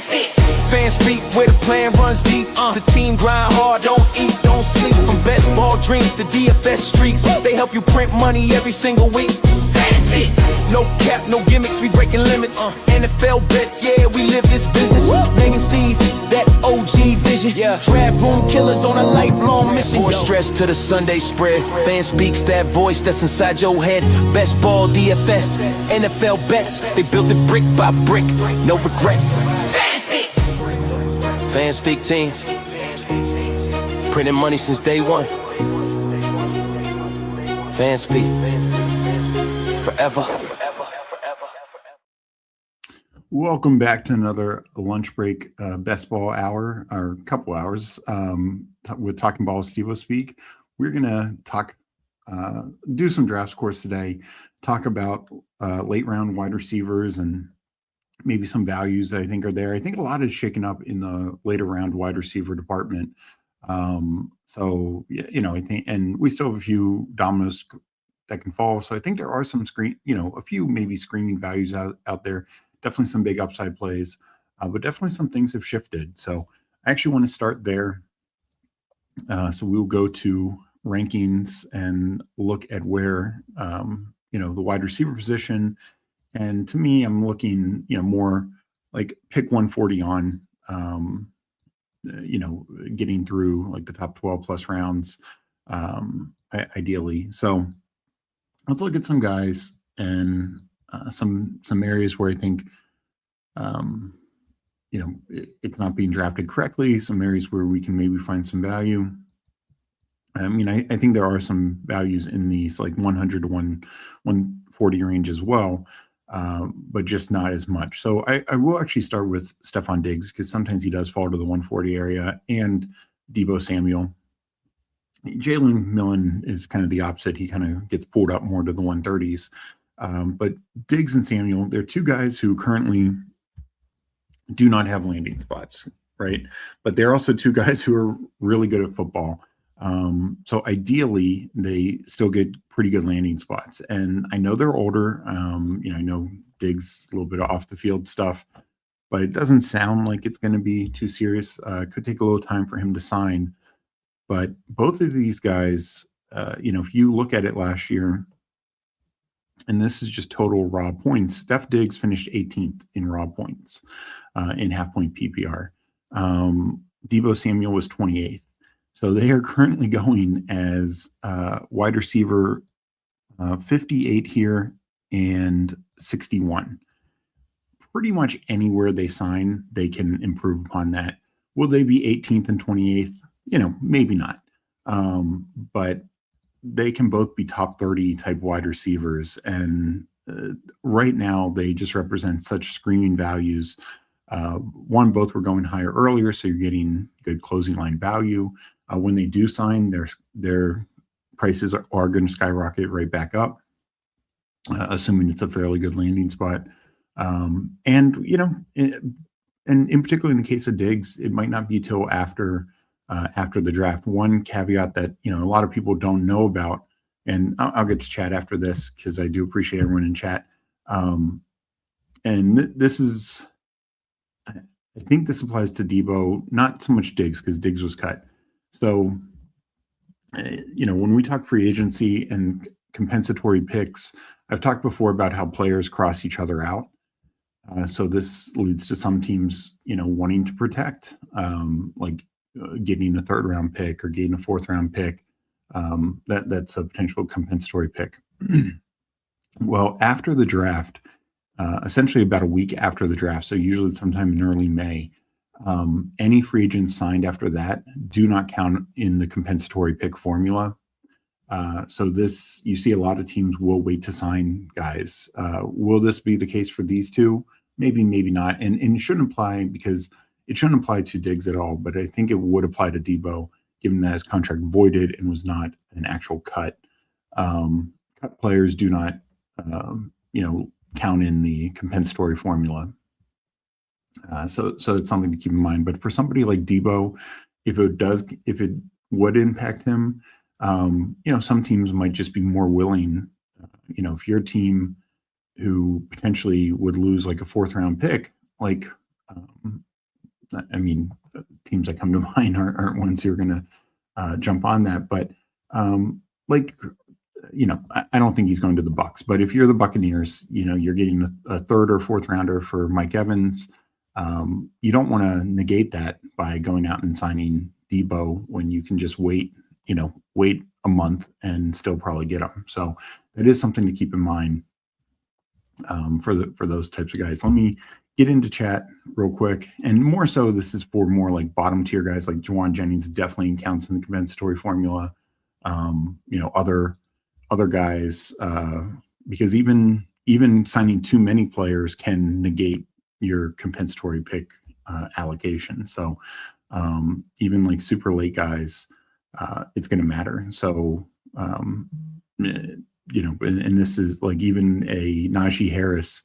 Fans speak where the plan runs deep. The team grind hard, don't eat, don't sleep. From best ball dreams to DFS streaks, they help you print money every single week. No cap, no gimmicks, we breaking limits. NFL bets, yeah, we live this business. Meg and Steve, that OG vision. Draft room killers on a lifelong mission. More stress to the Sunday spread. Fan speaks, that voice that's inside your head. Best ball, DFS, NFL bets. They built it brick by brick, no regrets. Fan speak team, printing money since day one. Fan speak, forever. Welcome back to another lunch break best ball hour, or couple hours with Talking Ball with Steve-O Speak. We're gonna talk, do some drafts course today, talk about late round wide receivers and maybe some values that I think are there. I think a lot is shaken up in the later round wide receiver department. So, you know, I think, and we still have a few dominoes that can fall. So I think there are some a few maybe screening values out there. Definitely some big upside plays, but definitely some things have shifted. So I actually want to start there. So we'll go to rankings and look at where, the wide receiver position. And to me, I'm looking, more like pick 140 on, getting through like the top 12 plus rounds, ideally. So let's look at some guys and some areas where I think, it's not being drafted correctly. Some areas where we can maybe find some value. I mean, I think there are some values in these like 100 to 140 range as well. But just not as much. So I will actually start with Stephon Diggs because sometimes he does fall to the 140 area, and Deebo Samuel. Jalen Millen is kind of the opposite. He kind of gets pulled up more to the 130s. But Diggs and Samuel, they're two guys who currently do not have landing spots, right? But they're also two guys who are really good at football. So ideally, they still get pretty good landing spots. And I know they're older. I know Diggs a little bit of off the field stuff, but it doesn't sound like it's going to be too serious. Could take a little time for him to sign. But both of these guys, if you look at it last year, and this is just total raw points, Steph Diggs finished 18th in raw points in half-point PPR. Deebo Samuel was 28th. So they are currently going as wide receiver 58 here and 61. Pretty much anywhere they sign, they can improve upon that. Will they be 18th and 28th? Maybe not. But they can both be top 30 type wide receivers. And right now, they just represent such screaming values. Both were going higher earlier, so you're getting good closing line value. When they do sign, their prices are going to skyrocket right back up, assuming it's a fairly good landing spot. And in particular in the case of Diggs, it might not be till after the draft. One caveat that a lot of people don't know about, and I'll get to chat after this because I do appreciate everyone in chat. And this is, I think this applies to Deebo, not so much Diggs because Diggs was cut. So, when we talk free agency and compensatory picks, I've talked before about how players cross each other out. So this leads to some teams, wanting to protect, getting a third round pick or getting a fourth round pick. That's a potential compensatory pick. Well, after the draft, essentially about a week after the draft, so usually sometime in early May, any free agents signed after that do not count in the compensatory pick formula. So this, you see a lot of teams will wait to sign guys. Will this be the case for these two? Maybe, maybe not. And it shouldn't apply because it shouldn't apply to Diggs at all, but I think it would apply to Deebo, given that his contract voided and was not an actual cut. Cut players do not, count in the compensatory formula. So it's something to keep in mind. But for somebody like Deebo, if it would impact him, some teams might just be more willing. If you're a team who potentially would lose like a fourth round pick, like I mean, teams that come to mind aren't ones who are going to jump on that. But like, I don't think he's going to the Bucks. But if you're the Buccaneers, you're getting a third or fourth rounder for Mike Evans. You don't want to negate that by going out and signing Debo when you can just wait a month and still probably get him. So that is something to keep in mind for those types of guys. Let me get into chat real quick, and more so, this is for more like bottom tier guys like Juwan Jennings definitely counts in the compensatory formula. Other guys, because even signing too many players can negate your compensatory pick allocation. So even like super late guys, it's going to matter. So and this is like even a Najee Harris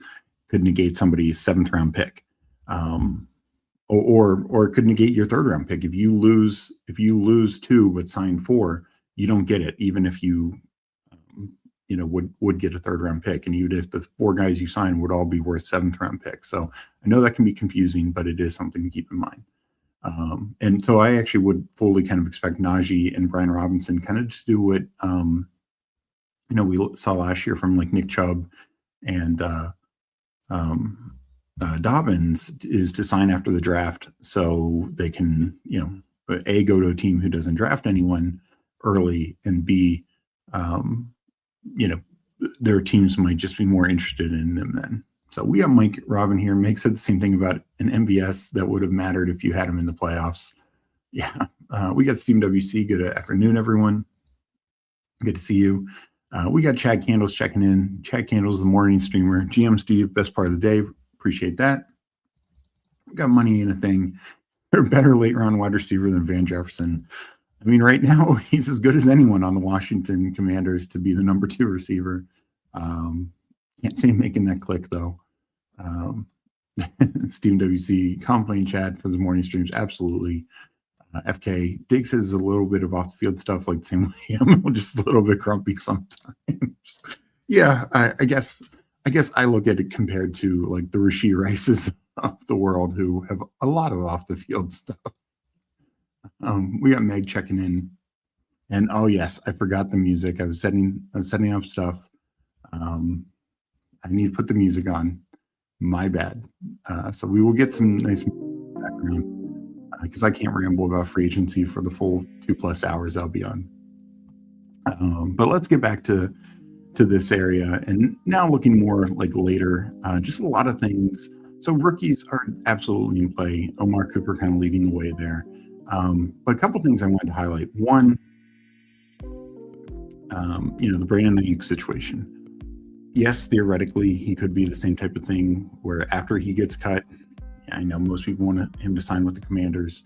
could negate somebody's 7th round pick, or it could negate your 3rd round pick. If you lose 2 but sign 4, you don't get it, even if you would get a 3rd round pick, and even if the 4 guys you sign would all be worth 7th round picks. So I know that can be confusing, but it is something to keep in mind. And so I actually would fully kind of expect Najee and Brian Robinson kind of to do what we saw last year from like Nick Chubb and Dobbins, is to sign after the draft so they can A, go to a team who doesn't draft anyone early, and B, their teams might just be more interested in them then. So we have Mike Robin here. Mike said the same thing about an MVS that would have mattered if you had him in the playoffs. Yeah. We got Stephen WC. Good afternoon, everyone. Good to see you. We got Chad Candles checking in. Chad Candles, the morning streamer. GM Steve, best part of the day. Appreciate that. We got money in a thing. They're better late round wide receiver than Van Jefferson. I mean, right now, he's as good as anyone on the Washington Commanders to be the number 2 receiver. Can't say making that click, though. Steven WC, complain Chad for the morning streams. Absolutely. FK, Diggs has a little bit of off-the-field stuff like the same way I'm just a little bit grumpy sometimes. Yeah, I guess I look at it compared to like the Rashee Rices of the world who have a lot of off-the-field stuff. We got Meg checking in, and oh yes, I forgot the music. I was setting up stuff. I need to put the music on. My bad. So we will get some nice background because I can't ramble about free agency for the full 2+ hours I'll be on. But let's get back to this area, and now looking more like later, just a lot of things. So rookies are absolutely in play. Omar Cooper kind of leading the way there. But a couple things I wanted to highlight. One, the Brandon Ayuk situation. Yes, theoretically, he could be the same type of thing where after he gets cut, I know most people want him to sign with the Commanders.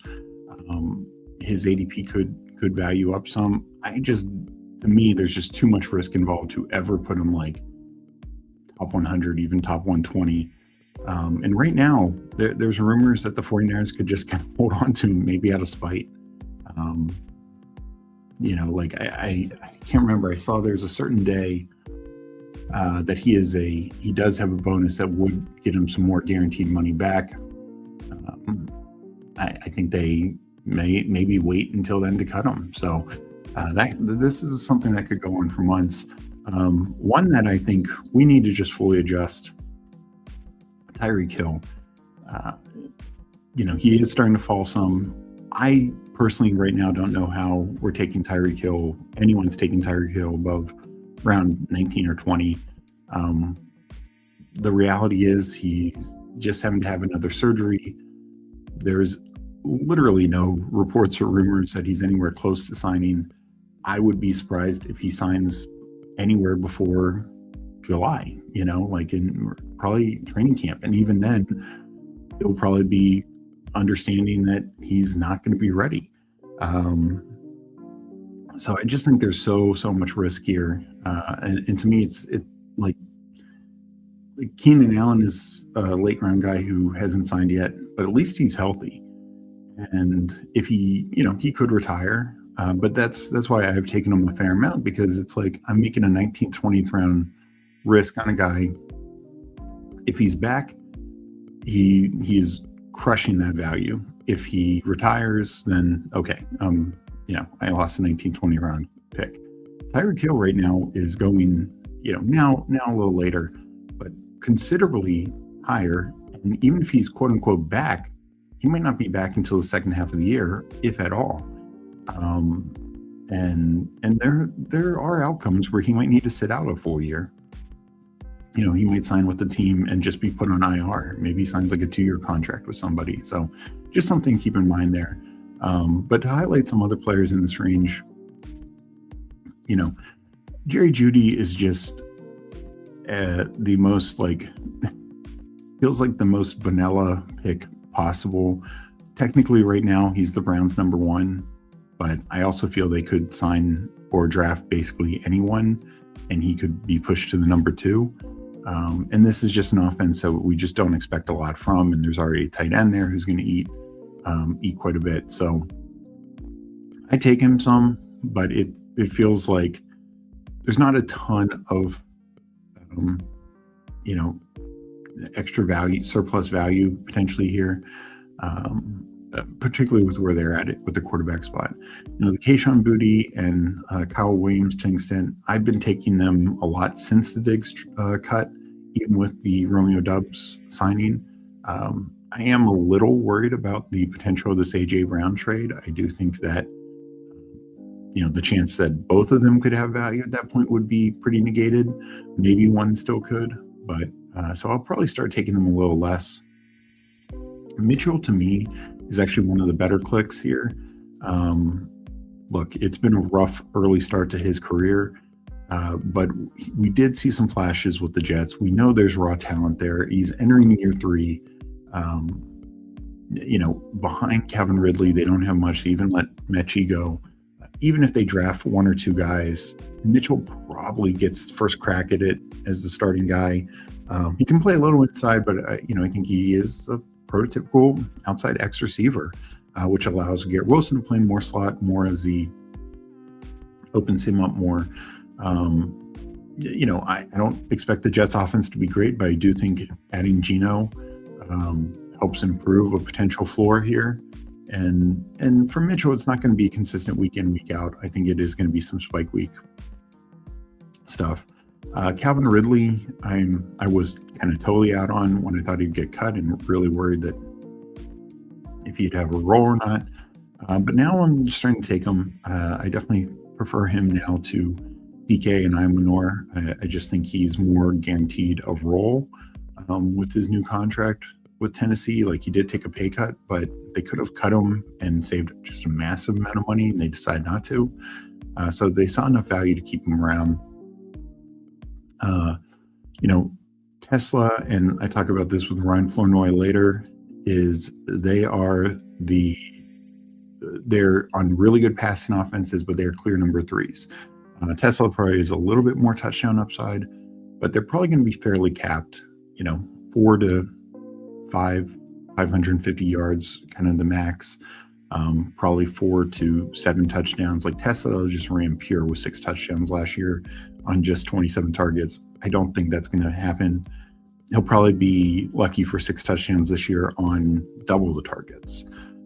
His ADP could value up some. To me, there's just too much risk involved to ever put him like top 100, even top 120. And right now, there's rumors that the 49ers could just kind of hold on to him, maybe out of spite. I can't remember. I saw there's a certain day that he does have a bonus that would get him some more guaranteed money back. I think they maybe wait until then to cut him. So this is something that could go on for months. One that I think we need to just fully adjust. Tyreek Hill, he is starting to fall some. I personally right now don't know how we're taking Tyreek Hill. Anyone's taking Tyreek Hill above around 19 or 20. The reality is he's just having to have another surgery. There's literally no reports or rumors that he's anywhere close to signing. I would be surprised if he signs anywhere before July, like in probably training camp. And even then, it'll probably be understanding that he's not going to be ready. So I just think there's so much risk here. And to me, it's like Keenan Allen is a late round guy who hasn't signed yet, but at least he's healthy. And if he could retire, but that's why I've taken him a fair amount, because it's like I'm making a 19th, 20th round risk on a guy. If he's back, he's crushing that value. if he retires, then okay, I lost a 1920 round pick. Tyreek Hill right now is going, now a little later, but considerably higher. And even if he's quote unquote back, he might not be back until the second half of the year, if at all. And there are outcomes where he might need to sit out a full year. He might sign with the team and just be put on IR. Maybe he signs like a 2-year contract with somebody. So just something to keep in mind there. But to highlight some other players in this range, Jerry Jeudy is just the most feels like the most vanilla pick possible. Technically right now he's the Browns number 1, but I also feel they could sign or draft basically anyone and he could be pushed to the number 2. And this is just an offense that we just don't expect a lot from, and there's already a tight end there who's going to eat quite a bit. So I take him some, but it feels like there's not a ton of extra value, surplus value potentially here, particularly with where they're at it with the quarterback spot. The Kayshon Boutte and Kyle Williams, to an extent, I've been taking them a lot since the Diggs cut, even with the Romeo Doubs signing. I am a little worried about the potential of this AJ Brown trade. I do think that the chance that both of them could have value at that point would be pretty negated. Maybe one still could, but so I'll probably start taking them a little less. Mitchell, to me, is actually one of the better clicks here. Look, it's been a rough early start to his career, but we did see some flashes with the Jets. We know there's raw talent there. He's entering year 3. Behind Calvin Ridley, they don't have much to even let Mechie go. Even if they draft 1 or 2 guys, Mitchell probably gets first crack at it as the starting guy. He can play a little inside, but I think he is a prototypical outside X receiver, which allows Garrett Wilson to play more slot, more as he opens him up more. I don't expect the Jets offense to be great, but I do think adding Geno helps improve a potential floor here. And for Mitchell, it's not going to be consistent week in, week out. I think it is going to be some spike week stuff. Calvin Ridley, I was kind of totally out on when I thought he'd get cut and really worried that if he'd have a role or not. But now I'm just starting to take him. I definitely prefer him now to DK and Imanor. I just think he's more guaranteed a role with his new contract with Tennessee. Like, he did take a pay cut, but they could have cut him and saved just a massive amount of money, and they decided not to. So they saw enough value to keep him around. Tesla, and I talk about this with Ryan Flournoy later, is they're on really good passing offenses, but they're clear number 3s. Tesla probably is a little bit more touchdown upside, but they're probably going to be fairly capped, 4 to 550 yards, kind of the max. Probably 4 to 7 touchdowns. Like Tesla just ran pure with 6 touchdowns last year on just 27 targets. I don't think that's going to happen. He'll probably be lucky for 6 touchdowns this year on double the targets.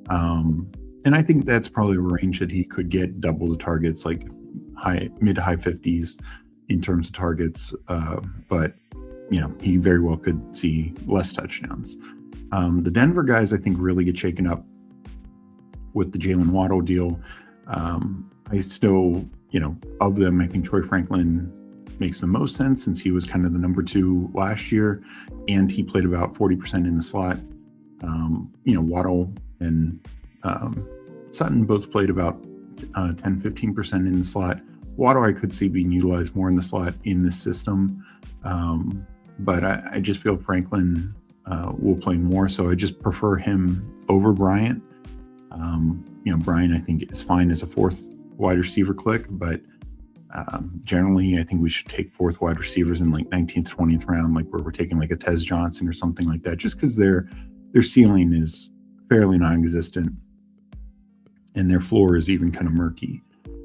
And I think that's probably a range that he could get double the targets, like mid to high 50s in terms of targets. But he very well could see less touchdowns. The Denver guys, I think, really get shaken up with the Jalen Waddle deal. I still, of them, I think Troy Franklin makes the most sense since he was kind of the number 2 last year, and he played about 40% in the slot. Waddle and Sutton both played about 10-15% in the slot. Waddle I could see being utilized more in the slot in this system, but I just feel Franklin will play more, so I just prefer him over Bryant. Bryant I think is fine as a 4th wide receiver click, but generally I think we should take 4th wide receivers in like 19th, 20th round, like where we're taking like a Tez Johnson or something like that, just because their ceiling is fairly non-existent and their floor is even kind of murky.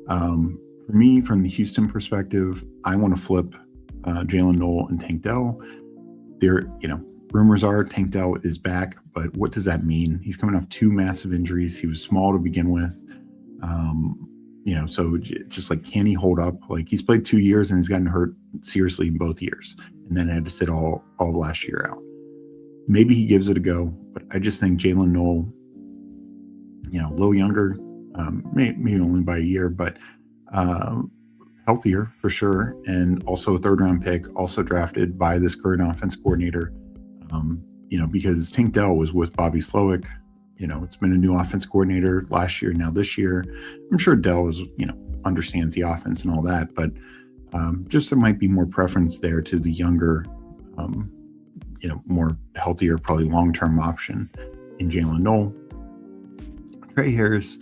For me, from the Houston perspective, I want to flip Jalen Noel and Tank Dell. Rumors are Tank Dell is back, but what does that mean? He's coming off 2 massive injuries. He was small to begin with. So just like, can he hold up? Like, he's played 2 years and he's gotten hurt seriously in both years, and then had to sit all last year out. Maybe he gives it a go, but I just think Jalen Noel, a little younger, maybe only by a year, but healthier for sure, and also a 3rd-round pick, also drafted by this current offense coordinator. Because Tank Dell was with Bobby Slowick. It's been a new offense coordinator last year, now this year. I'm sure Dell is, understands the offense and all that, but just there might be more preference there to the younger, more healthier, probably long-term option in Jalen Noel. Trey Harris,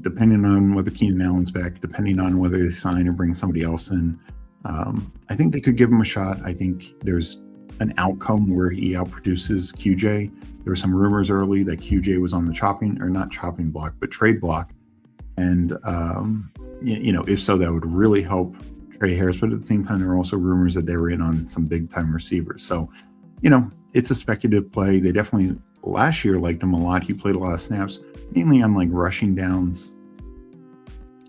depending on whether Keenan Allen's back, depending on whether they sign or bring somebody else in, I think they could give him a shot. I think there's an outcome where he outproduces QJ. There were some rumors early that QJ was on the trade block. And, if so, that would really help Trey Harris. But at the same time, there are also rumors that they were in on some big time receivers. So, it's a speculative play. They definitely last year liked him a lot. He played a lot of snaps, mainly on like rushing downs.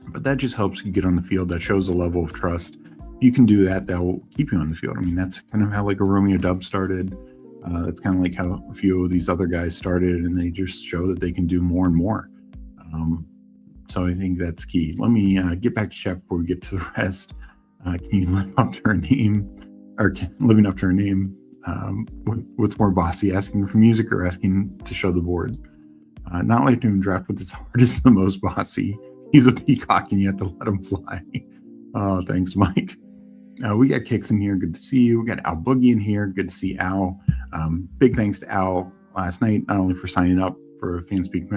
But that just helps you get on the field. That shows a level of trust. You can do that. That will keep you on the field. I mean, that's kind of how like a Romeo Doubs started. That's kind of like how a few of these other guys started, and they just show that they can do more and more. So I think that's key. Let me get back to chat before we get to the rest. Can you live up to her name, or living up to her name? What's more bossy, asking for music or asking to show the board? Not like to draft with his heart is the most bossy. He's a peacock and you have to let him fly. Oh, thanks, Mike. We got Kicks in here. Good to see you. We got Al Boogie in here. Good to see Al. Big thanks to Al last night, not only for signing up for a FanSpeak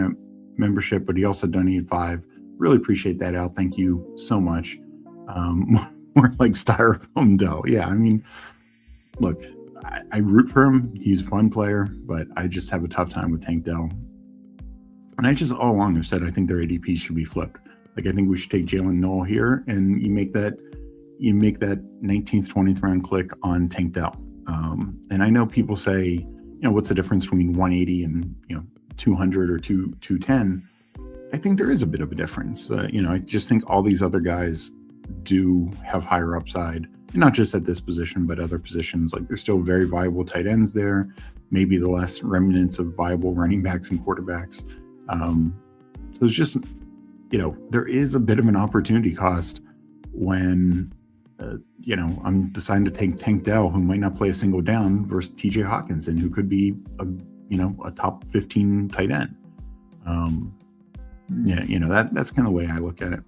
membership, but he also donated $5. Really appreciate that, Al. Thank you so much. More like styrofoam dough. Yeah, I mean, look, I root for him. He's a fun player, but I just have a tough time with Tank Dell. And I just all along have said I think their ADP should be flipped. Like, I think we should take Jalen Noel here, and you make that 19th, 20th round click on Tank Dell. And I know people say, what's the difference between 180 and 200 or 210? I think there is a bit of a difference. I just think all these other guys do have higher upside, and not just at this position, but other positions. Like, there's still very viable tight ends there, maybe the last remnants of viable running backs and quarterbacks. So it's just, there is a bit of an opportunity cost when, I'm deciding to take Tank Dell, who might not play a single down, versus TJ Hawkinson, who could be a top 15 tight end. That's kind of the way I look at it.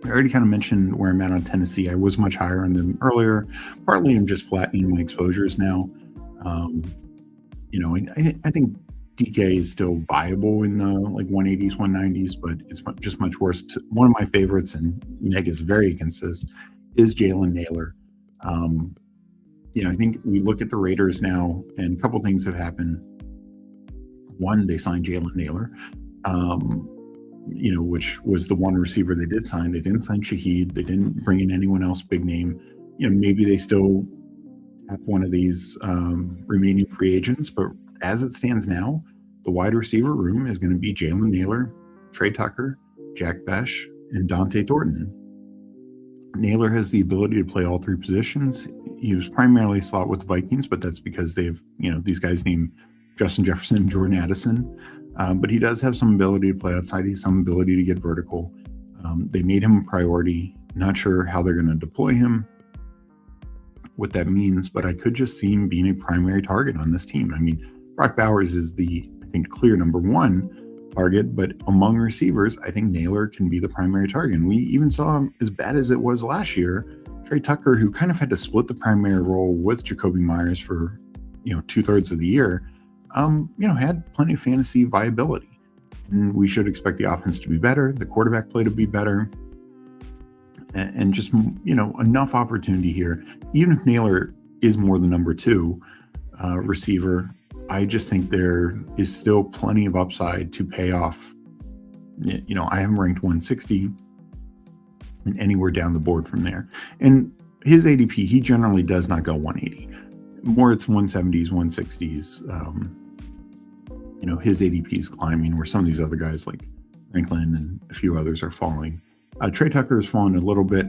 I already kind of mentioned where I'm at on Tennessee. I was much higher on them earlier. Partly I'm just flattening my exposures now. I think DK is still viable in the like 180s, 190s, but it's just much worse. One of my favorites, and Meg is very consistent, is Jalen Nailor. I think we look at the Raiders now, and a couple things have happened. One, they signed Jalen Nailor, which was the one receiver they did sign. They didn't sign Shaheed. They didn't bring in anyone else big name. Maybe they still have one of these remaining free agents, but as it stands now, the wide receiver room is going to be Jalen Nailor, Trey Tucker, Jack Besh, and Dante Thornton. Nailor has the ability to play all three positions. He was primarily a slot with the Vikings, but that's because they have, these guys named Justin Jefferson and Jordan Addison. But he does have some ability to play outside. He has some ability to get vertical. They made him a priority. Not sure how they're going to deploy him, what that means, but I could just see him being a primary target on this team. I mean, Brock Bowers is the, I think, clear number one target, but among receivers, I think Nailor can be the primary target. And we even saw him, as bad as it was last year, Trey Tucker, who kind of had to split the primary role with Jacoby Myers for, 2/3 of the year, had plenty of fantasy viability. And we should expect the offense to be better, the quarterback play to be better, and just, enough opportunity here. Even if Nailor is more the number two receiver, I just think there is still plenty of upside to pay off. I have him ranked 160 and anywhere down the board from there. And his ADP, he generally does not go 180. more it's 170s, 160s. His ADP is climbing, where some of these other guys like Franklin and a few others are falling. Trey Tucker has fallen a little bit.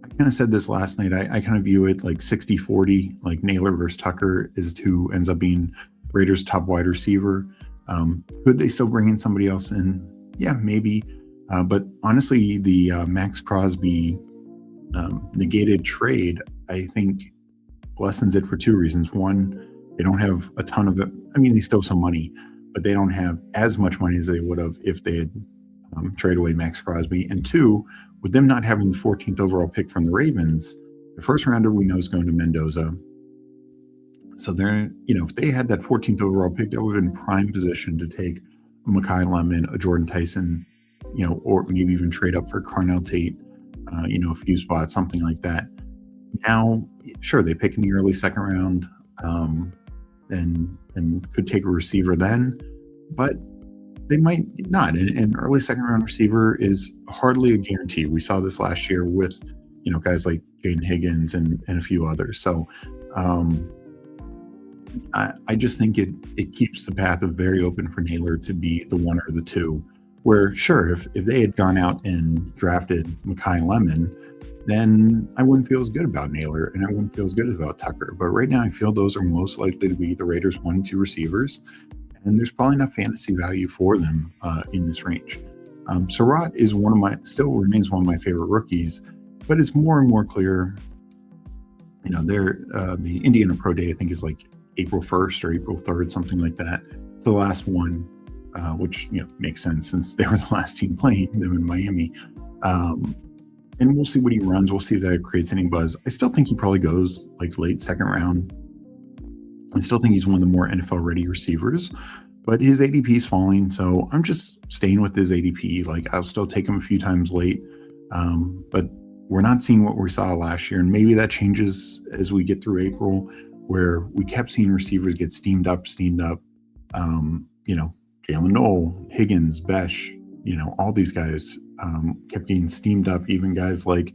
I kind of said this last night. I kind of view it like 60-40, like Naylor versus Tucker is who ends up being Raiders' top wide receiver. Could they still bring in somebody else in? Yeah, maybe. But honestly, the Max Crosby negated trade, I think, lessens it for two reasons. One, they don't have a ton of it. I mean, they still have some money, but they don't have as much money as they would have if they had traded away Max Crosby. And two, with them not having the 14th overall pick from the Ravens, the first rounder we know is going to Mendoza. So they're, if they had that 14th overall pick, that would have been prime position to take a Mekhi Lemon, a Jordan Tyson, or maybe even trade up for Carnell Tate, a few spots, something like that. Now, sure, they pick in the early second round, and could take a receiver then, but they might not. An early second round receiver is hardly a guarantee. We saw this last year with, guys like Jaden Higgins and a few others. So I just think it keeps the path of very open for Naylor to be the one or the two, where sure, if they had gone out and drafted Mekhi Lemon, then I wouldn't feel as good about Naylor and I wouldn't feel as good about Tucker. But right now I feel those are most likely to be the Raiders' 1 and 2 receivers, and there's probably enough fantasy value for them in this range. Surratt is still remains one of my favorite rookies, but it's more and more clear, the Indiana Pro Day, I think, is like April 1st or April 3rd, something like that. It's the last one, which makes sense since they were the last team playing them in Miami. And we'll see what he runs. We'll see if that creates any buzz. I still think he probably goes like late second round. I still think he's one of the more NFL-ready receivers, but his ADP is falling, so I'm just staying with his ADP. Like, I'll still take him a few times late, but we're not seeing what we saw last year, and maybe that changes as we get through April, where we kept seeing receivers get steamed up. Jalen Noel, Higgins, Besh, all these guys kept getting steamed up, even guys like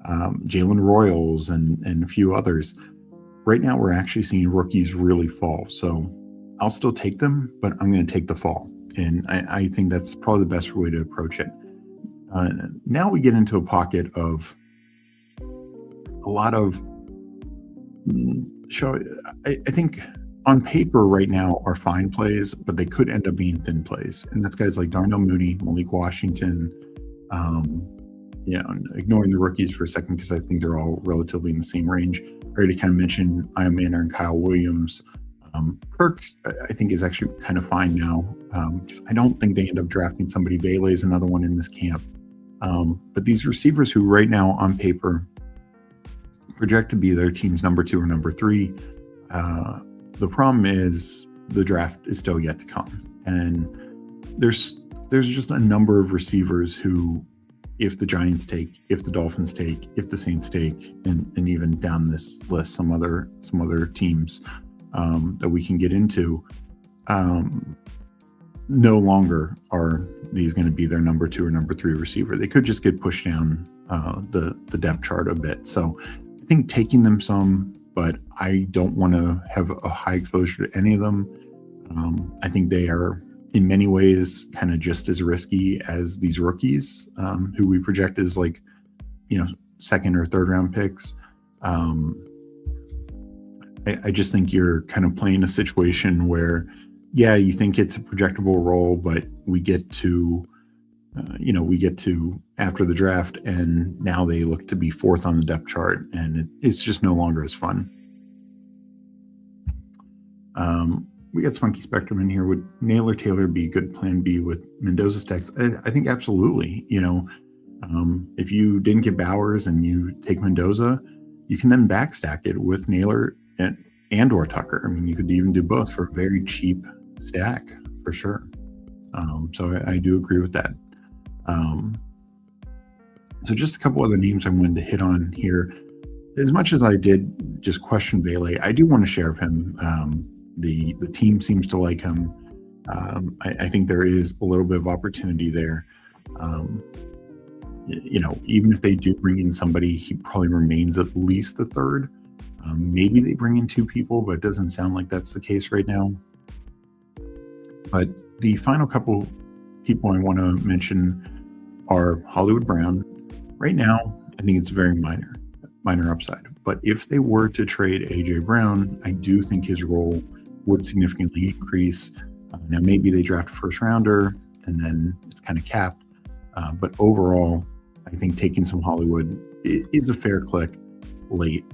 Jalen Royals and a few others. Right now, we're actually seeing rookies really fall. So I'll still take them, but I'm going to take the fall. And I think that's probably the best way to approach it. Now we get into a pocket of a lot of I think on paper right now are fine plays, but they could end up being thin plays. And that's guys like Darnell Mooney, Malik Washington, ignoring the rookies for a second because I think they're all relatively in the same range. I already kind of mentioned Ian Manor and Kyle Williams. Kirk, I think, is actually kind of fine now. I don't think they end up drafting somebody. Bailey is another one in this camp. But these receivers who right now on paper project to be their team's number 2 or number 3, the problem is the draft is still yet to come. And there's just a number of receivers who, if the Giants take, if the Dolphins take, if the Saints take, and even down this list, some other teams that we can get into, no longer are these going to be their number 2 or number 3 receiver. They could just get pushed down the depth chart a bit. So I think taking them some, but I don't want to have a high exposure to any of them. I think they are in many ways kind of just as risky as these rookies who we project as like, second or third round picks. I just think you're kind of playing a situation where, yeah, you think it's a projectable role, but we get to after the draft and now they look to be 4th on the depth chart and it's just no longer as fun. We got Spunky Spectrum in here. Would Naylor Taylor be a good plan B with Mendoza stacks? I think absolutely. If you didn't get Bowers and you take Mendoza, you can then backstack it with Naylor and or Tucker. I mean, you could even do both for a very cheap stack for sure. So I do agree with that. So just a couple other names I wanted to hit on here. As much as I did just question Bailey, I do want to share of him. The team seems to like him. I think there is a little bit of opportunity there. Even if they do bring in somebody, he probably remains at least the 3rd. Maybe they bring in 2 people, but it doesn't sound like that's the case right now. But the final couple people I want to mention are Hollywood Brown. Right now, I think it's very minor upside. But if they were to trade AJ Brown, I do think his role would significantly increase. Now, maybe they draft a first rounder and then it's kind of capped. But overall, I think taking some Hollywood is a fair click late.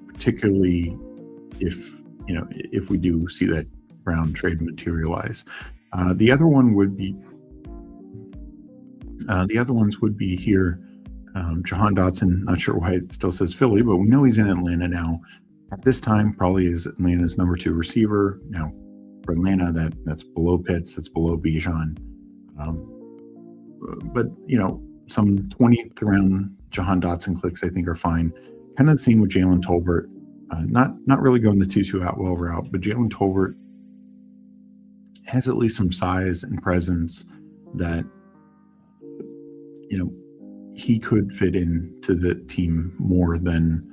Particularly if we do see that Brown trade materialize. The other ones would be here. Jahan Dotson, not sure why it still says Philly, but we know he's in Atlanta now. At this time, probably is Atlanta's number 2 receiver. Now, for Atlanta, that's below Pitts, that's below Bijan. But some 20th round Jahan Dotson clicks I think are fine. Kind of the same with Jalen Tolbert. Not really going the Tutu Atwell route, but Jalen Tolbert has at least some size and presence that he could fit into the team more than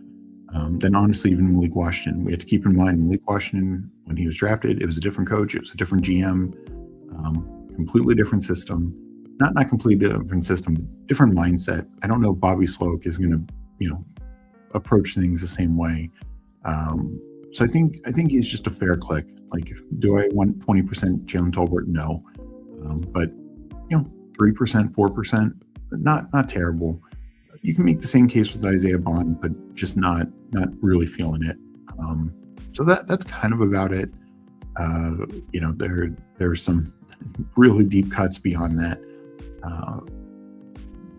honestly even Malik Washington. We have to keep in mind Malik Washington, when he was drafted, it was a different coach, it was a different GM, completely different system. Not completely different system, but different mindset. I don't know if Bobby Sloak is going to approach things the same way. So I think he's just a fair click. Like, do I want 20% Jalen Tolbert? No, but 3%, 4%. Not terrible. You can make the same case with Isaiah Bond, but just not really feeling it. So that's kind of about it. There's some really deep cuts beyond that.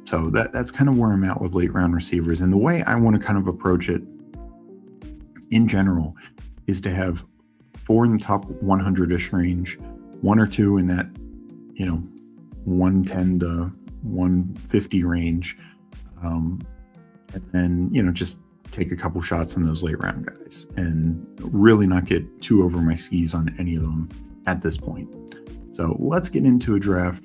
So that's kind of where I'm at with late round receivers. And the way I want to kind of approach it in general is to have 4 in the top 100-ish range, 1 or 2 in that 110 to 150 range, and then just take a couple shots on those late round guys and really not get too over my skis on any of them at this point. So let's get into a draft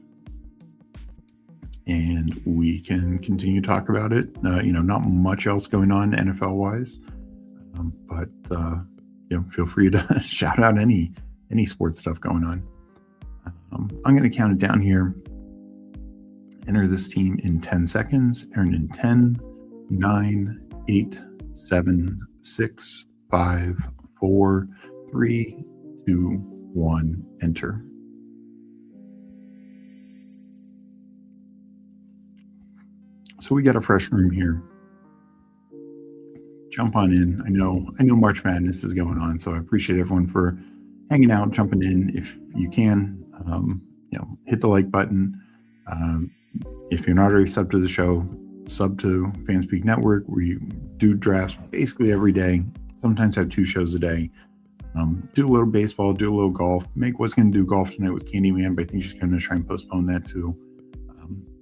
and we can continue to talk about it. Not much else going on NFL wise, but feel free to shout out any sports stuff going on. I'm going to count it down here. Enter this team in 10 seconds. Earn in 10, 9, 8, 7, 6, 5, 4, 3, 2, 1. Enter. So we got a fresh room here. Jump on in. I know March Madness is going on, so I appreciate everyone for hanging out, jumping in if you can. Hit the like button. If you're not already subbed to the show, sub to FanSpeak Network. We do drafts basically every day. Sometimes have 2 shows a day. Do a little baseball, do a little golf. Meg was going to do golf tonight with Candyman, but I think she's going to try and postpone that to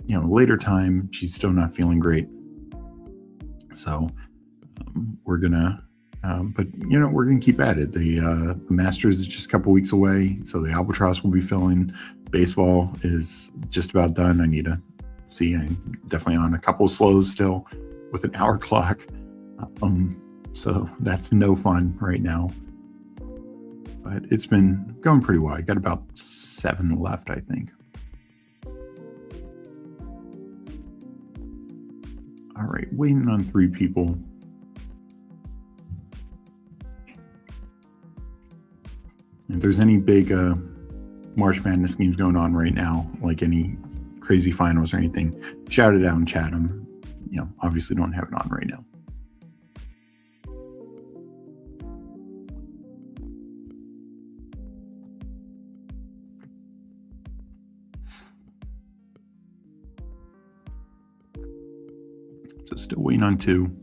later time. She's still not feeling great, so we're gonna. We're gonna keep at it. The Masters is just a couple weeks away, so the Albatross will be filling. Baseball is just about done. I need to see. I'm definitely on a couple of slows still with an hour clock. So that's no fun right now. But it's been going pretty well. I got about 7 left, I think. All right, waiting on 3 people. If there's any big March Madness games going on right now, like any crazy finals or anything, shout it out and chat them. Obviously don't have it on right now. So still waiting on 2.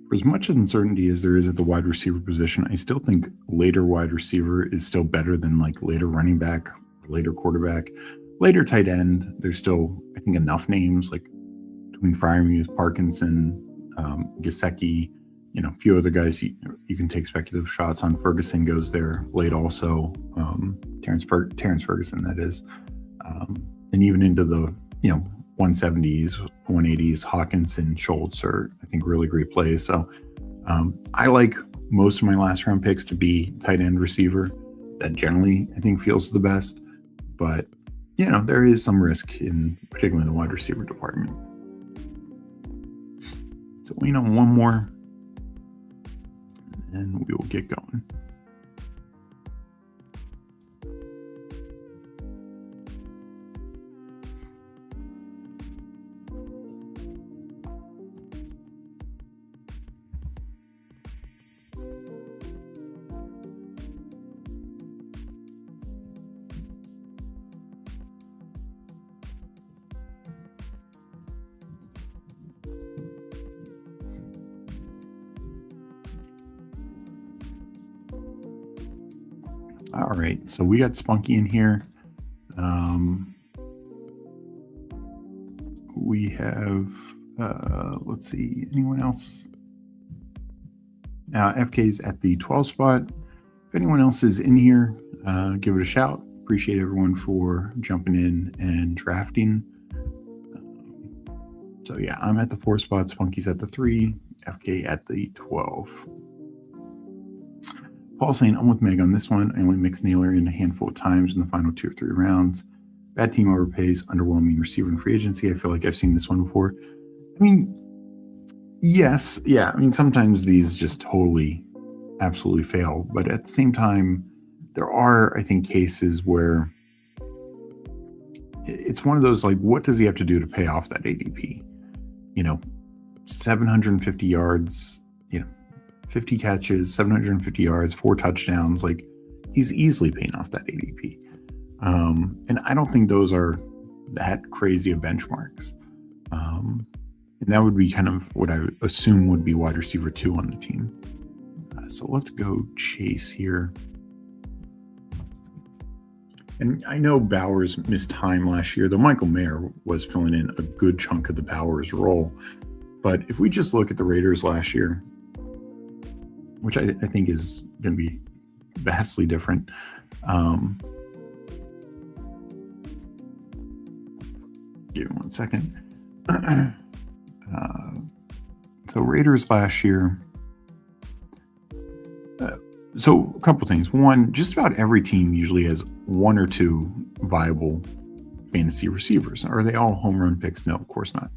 For as much uncertainty as there is at the wide receiver position, I still think later wide receiver is still better than like later running back, later quarterback, later tight end. There's still, I think, enough names like between Freiermuth, Parkinson, Gesicki, a few other guys you can take speculative shots on. Ferguson goes there late also. Terrence Ferguson, that is. And even into the 170s, 180s, Hawkinson, Schultz are, I think, really great plays. So I like most of my last round picks to be tight end receiver. That generally, I think, feels the best. But, there is some risk in particularly the wide receiver department. So wait on one more, and we will get going. All right, so we got Spunky in here. We have, let's see, anyone else? FK's at the 12 spot. If anyone else is in here, give it a shout. Appreciate everyone for jumping in and drafting. So yeah, I'm at the 4 spot. Spunky's at the 3. FK at the 12. Paul saying, I'm with Meg on this one. I only mixed Naylor in a handful of times in the final 2 or 3 rounds. Bad team overpays, underwhelming receiver in free agency. I feel like I've seen this one before. I mean, yes. Yeah. I mean, sometimes these just totally, absolutely fail. But at the same time, there are, I think, cases where it's one of those, like, what does he have to do to pay off that ADP? 750 yards, 50 catches, 750 yards, 4 touchdowns. Like, he's easily paying off that ADP. And I don't think those are that crazy of benchmarks. And that would be kind of what I would assume would be wide receiver 2 on the team. So let's go Chase here. And I know Bowers missed time last year, though Michael Mayer was filling in a good chunk of the Bowers role. But if we just look at the Raiders last year, which I think is going to be vastly different. Give me one second. So Raiders last year. So a couple things. One, just about every team usually has 1 or 2 viable fantasy receivers. Are they all home run picks? No, of course not.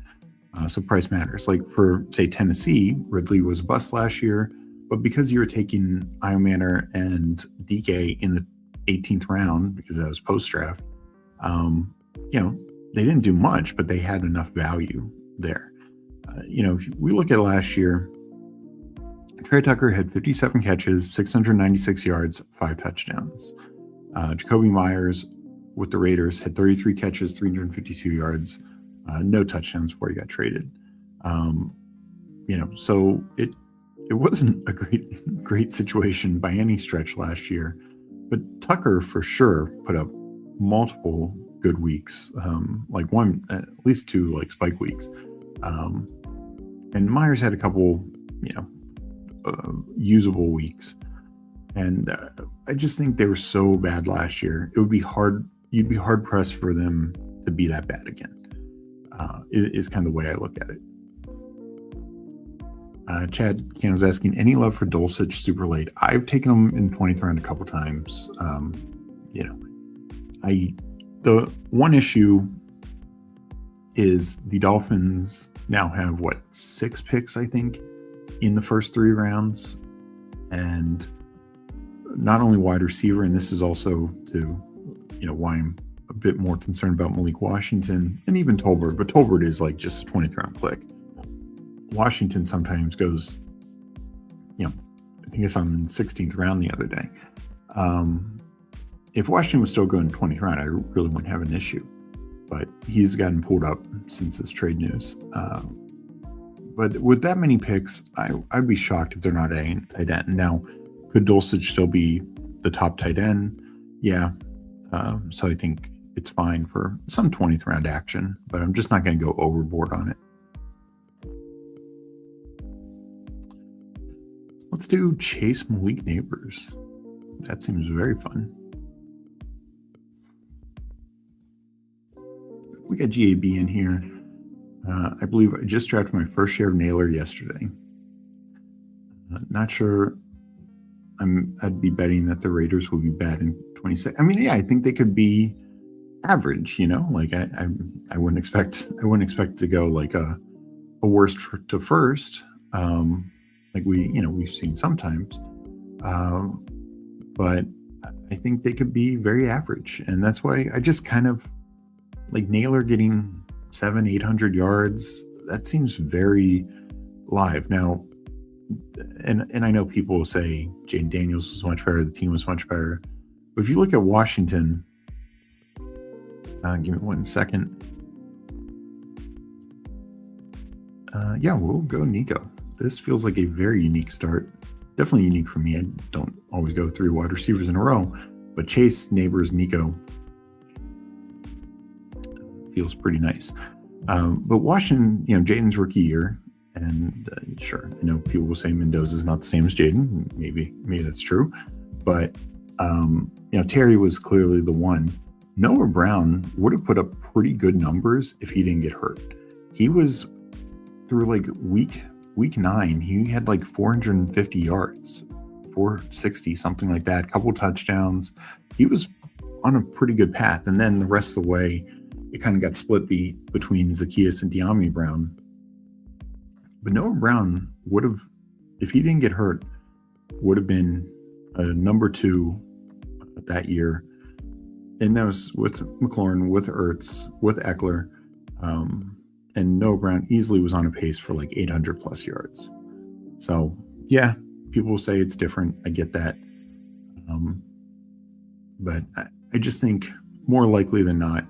So price matters. Like for, say, Tennessee, Ridley was a bust last year. But because you were taking Iomanner and DK in the 18th round, because that was post-draft, they didn't do much, but they had enough value there. If we look at last year, Trey Tucker had 57 catches, 696 yards, 5 touchdowns. Jacoby Myers with the Raiders had 33 catches, 352 yards, no touchdowns before he got traded. So it wasn't a great situation by any stretch last year, but Tucker for sure put up multiple good weeks, like one, at least 2 like spike weeks. And Myers had a couple, usable weeks. And I just think they were so bad last year. It would be hard. You'd be hard pressed for them to be that bad again. Is kind of the way I look at it. Chad Can was asking, any love for Dulcich super late? I've taken him in 20th round a couple times. The one issue is the Dolphins now have 6 picks, I think, in the first 3 rounds, and not only wide receiver, and this is also to why I'm a bit more concerned about Malik Washington and even Tolbert, but Tolbert is like just a 20th round click. Washington sometimes goes, I think it's on the 16th round the other day. If Washington was still going 20th round, I really wouldn't have an issue. But he's gotten pulled up since this trade news. But with that many picks, I'd be shocked if they're not adding tight end. Now, could Dulcich still be the top tight end? Yeah. So I think it's fine for some 20th round action, but I'm just not going to go overboard on it. Let's do Chase Malik Neighbors. That seems very fun. We got GAB in here. I believe I just drafted my first share of Naylor yesterday. Not sure. I'd be betting that the Raiders will be bad in 26. I mean, yeah, I think they could be average. Like I wouldn't expect to go like a worst to first. Like we've seen sometimes. But I think they could be very average, and that's why I just kind of like Naylor getting 700-800 yards. That seems very live now. And I know people will say Jaden Daniels was much better, the team was much better. But if you look at Washington, give me 1 second. Yeah, we'll go Nico. This feels like a very unique start. Definitely unique for me. I don't always go 3 wide receivers in a row, but Chase, Neighbors, Nico feels pretty nice. But Washington, Jaden's rookie year, and sure, I know people will say Mendoza's not the same as Jaden. Maybe that's true, but Terry was clearly the one. Noah Brown would have put up pretty good numbers if he didn't get hurt. He was through like week 9, he had like 450 yards, 460, something like that, couple touchdowns. He was on a pretty good path. And then the rest of the way, it kind of got split between Zacchaeus and De'Ami Brown. But Noah Brown would have, if he didn't get hurt, would have been a number 2 that year. And that was with McLaurin, with Ertz, with Eckler. And Noah Brown easily was on a pace for like 800 plus yards. So yeah, people will say it's different. I get that. But I just think more likely than not,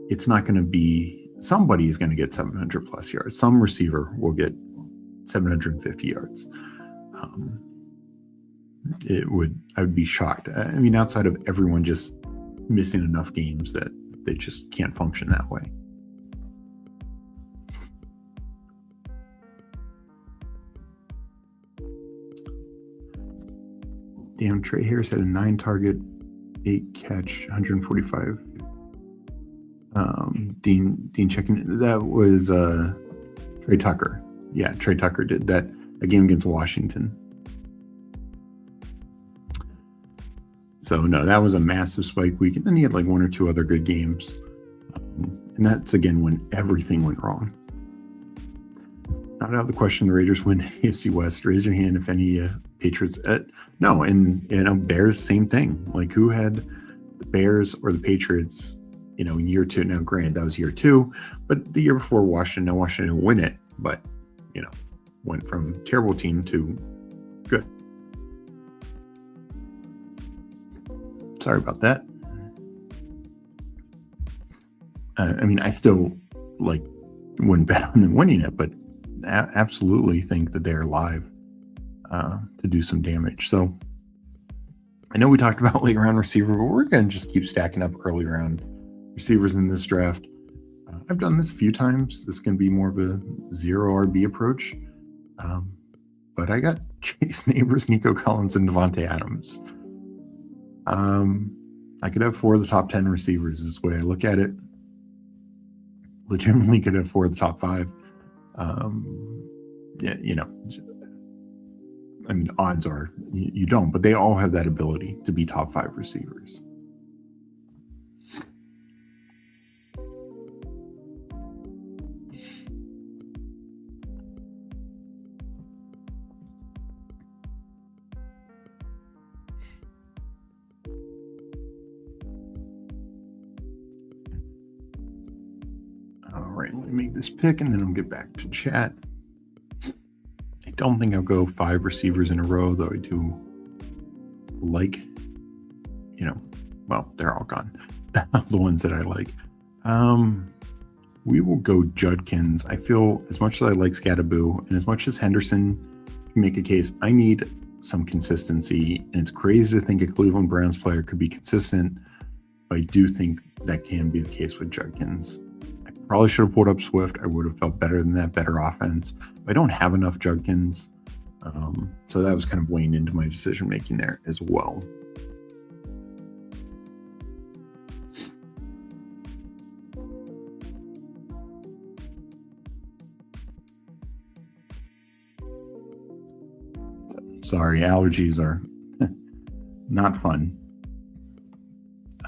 it's not going to be, somebody's going to get 700 plus yards. Some receiver will get 750 yards. I would be shocked. I mean, outside of everyone just missing enough games that they just can't function that way. Damn, Trey Harris had a 9 target, 8 catch, 145. Dean checking. That was Trey Tucker. Yeah, Trey Tucker did that, a game against Washington. So no, that was a massive spike week. And then he had like 1 or 2 other good games. And that's again when everything went wrong. Not out of the question the Raiders win AFC West. Raise your hand if any Patriots. No, and Bears, same thing. Like who had the Bears or the Patriots, in year 2? Now, granted, that was year 2, but the year before Washington didn't win it, but went from terrible team to good. Sorry about that. I mean, I still wouldn't bet on them winning it, but absolutely think that they're live to do some damage. So I know we talked about late round receiver, but we're going to just keep stacking up early round receivers in this draft. I've done this a few times. This can be more of a 0 RB approach. But I got Chase Neighbors, Nico Collins, and Devontae Adams. I could have 4 of the top 10 receivers is the way I look at it. Legitimately could have 4 of the top 5. Yeah, I mean, odds are you don't, but they all have that ability to be top 5 receivers. All right, let me make this pick and then I'll get back to chat. I don't think I'll go 5 receivers in a row, though I do like, well, they're all gone. The ones that I like. We will go Judkins. I feel as much as I like Scattaboo and as much as Henderson can make a case, I need some consistency. And it's crazy to think a Cleveland Browns player could be consistent, but I do think that can be the case with Judkins. Probably should have pulled up Swift. I would have felt better than that, better offense. But I don't have enough Judkins. So that was kind of weighing into my decision making there as well. Sorry, allergies are not fun.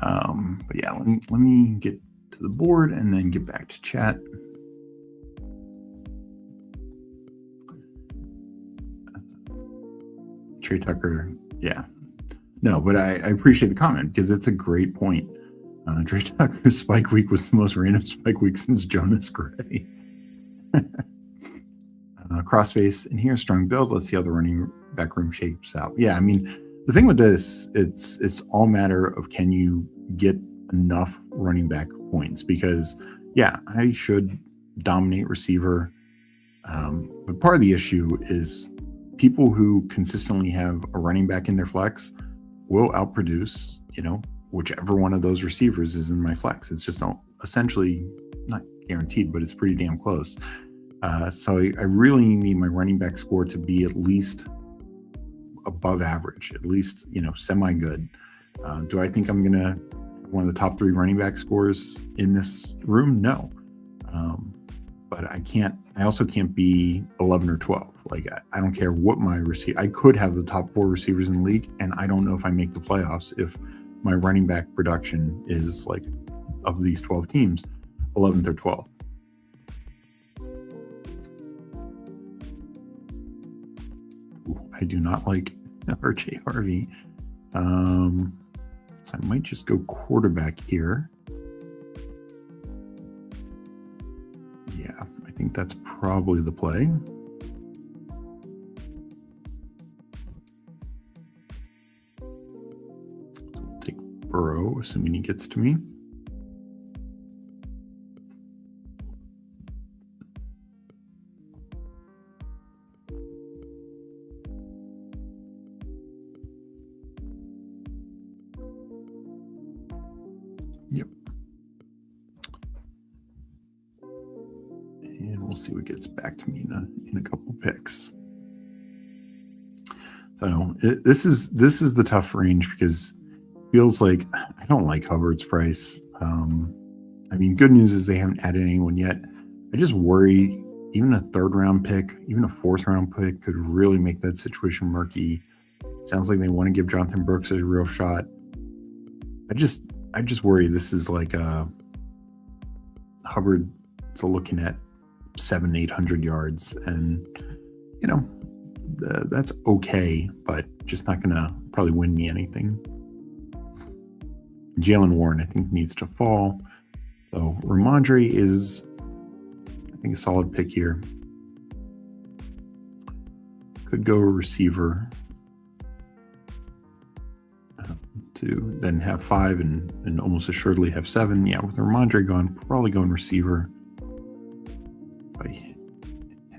But yeah, let me get to the board and then get back to chat. Trey Tucker, yeah. No, but I appreciate the comment because it's a great point. Trey Tucker's spike week was the most random spike week since Jonas Gray. Crossface in here, strong build. Let's see how the running back room shapes out. Yeah, I mean, the thing with this, it's all matter of can you get enough running back points, because yeah, I should dominate receiver. But part of the issue is people who consistently have a running back in their flex will outproduce, whichever one of those receivers is in my flex. It's just essentially not guaranteed, but it's pretty damn close. So I really need my running back score to be at least above average, at least, semi-good. Do I think I'm going to one of the top 3 running back scores in this room? No. But I also can't be 11 or 12. Like, I don't care what my receiver, I could have the top 4 receivers in the league, and I don't know if I make the playoffs if my running back production is like, of these 12 teams, 11th or 12th. I do not like RJ Harvey. So I might just go quarterback here. Yeah, I think that's probably the play. So we'll take Burrow, assuming he gets to me. Yep. And we'll see what gets back to me in a couple picks. So this is the tough range because it feels like I don't like Hubbard's price. I mean, good news is they haven't added anyone yet. I just worry even a 3rd round pick, even a 4th round pick could really make that situation murky. Sounds like they want to give Jonathan Brooks a real shot. I just worry this is like Hubbard looking at 700-800 yards, and that's okay, but just not gonna probably win me anything. Jalen Warren, I think, needs to fall. So Ramondre is, I think, a solid pick here. Could go a receiver to then have 5 and almost assuredly have 7. Yeah, with Ramondre gone, probably going receiver. If I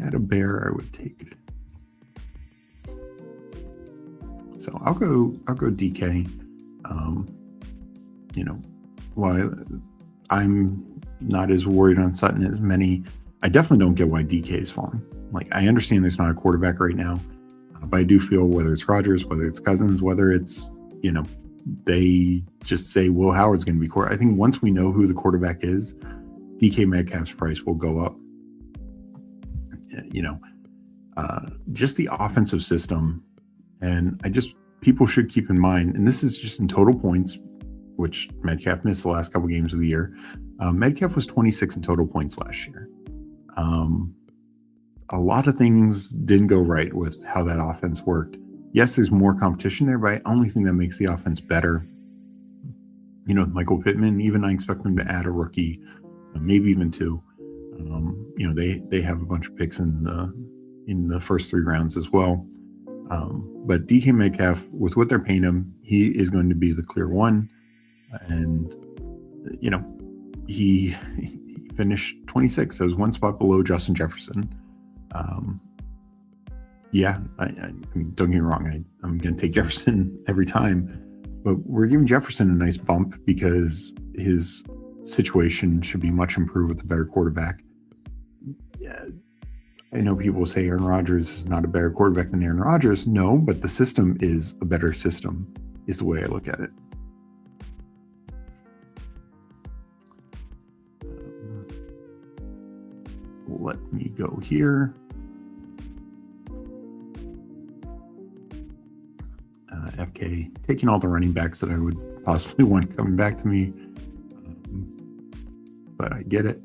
had a bear, I would take it. So I'll go DK. While I'm not as worried on Sutton as many, I definitely don't get why DK is falling. Like, I understand there's not a quarterback right now, but I do feel whether it's Rodgers, whether it's Cousins, whether it's, they just say Will Howard's going to be quarterback. I think once we know who the quarterback is, DK Metcalf's price will go up. Just the offensive system. And people should keep in mind, and this is just in total points, which Metcalf missed the last couple games of the year. Metcalf was 26 in total points last year. A lot of things didn't go right with how that offense worked. Yes, there's more competition there, but I only think that makes the offense better. Michael Pittman, even I expect them to add a rookie, maybe even 2. They have a bunch of picks in the first 3 rounds as well. But DK Metcalf, with what they're paying him, he is going to be the clear one. And, he finished 26. That was 1 spot below Justin Jefferson. I mean, don't get me wrong. I'm going to take Jefferson every time. But we're giving Jefferson a nice bump because his situation should be much improved with a better quarterback. Yeah, I know people say Aaron Rodgers is not a better quarterback than Aaron Rodgers. No, but the system is a better system, is the way I look at it. Let me go here. FK taking all the running backs that I would possibly want coming back to me. But I get it.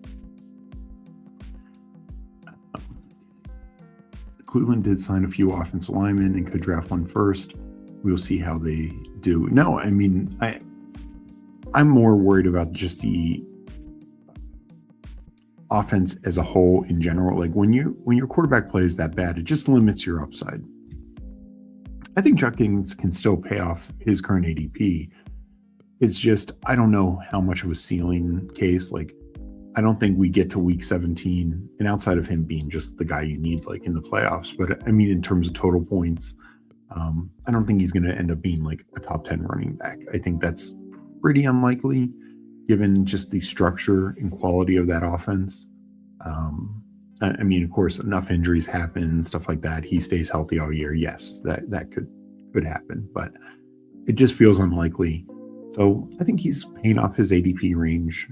Cleveland did sign a few offensive linemen and could draft one first. We'll see how they do. No, I mean, I'm more worried about just the offense as a whole in general. Like when your quarterback plays that bad, it just limits your upside. I think DraftKings can still pay off his current ADP. It's just, I don't know how much of a ceiling case. Like, I don't think we get to week 17, and outside of him being just the guy you need, like in the playoffs, but I mean, in terms of total points, I don't think he's going to end up being like a top 10 running back. I think that's pretty unlikely given just the structure and quality of that offense. I mean, of course, enough injuries happen, stuff like that. He stays healthy all year. Yes, that could happen, but it just feels unlikely. So I think he's paying off his ADP range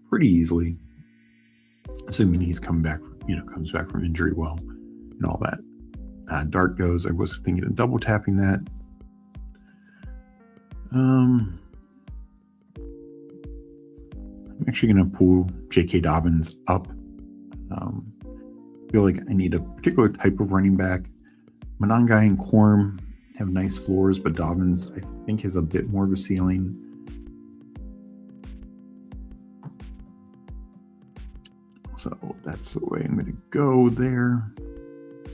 pretty easily, assuming he's comes back from injury well and all that. Dart goes. I was thinking of double tapping that. I'm actually going to pull J.K. Dobbins up. Feel like I need a particular type of running back. Monangai and Quorum have nice floors, but Dobbins, I think, has a bit more of a ceiling. So that's the way I'm going to go there.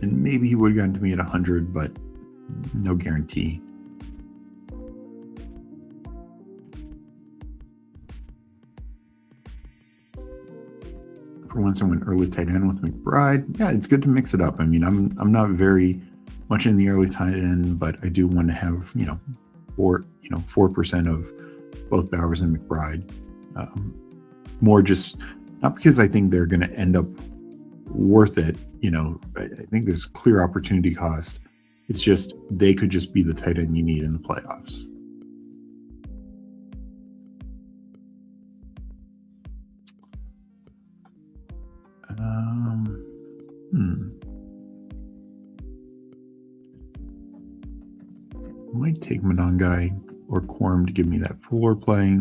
And maybe he would have gotten to me at 100, but no guarantee. For once, I went early tight end with McBride. Yeah, it's good to mix it up. I mean, I'm not very much in the early tight end, but I do want to have 4% of both Bowers and McBride. More just not because I think they're going to end up worth it. I think there's clear opportunity cost. It's just they could just be the tight end you need in the playoffs. Might take Monangai or Quorum to give me that floor play.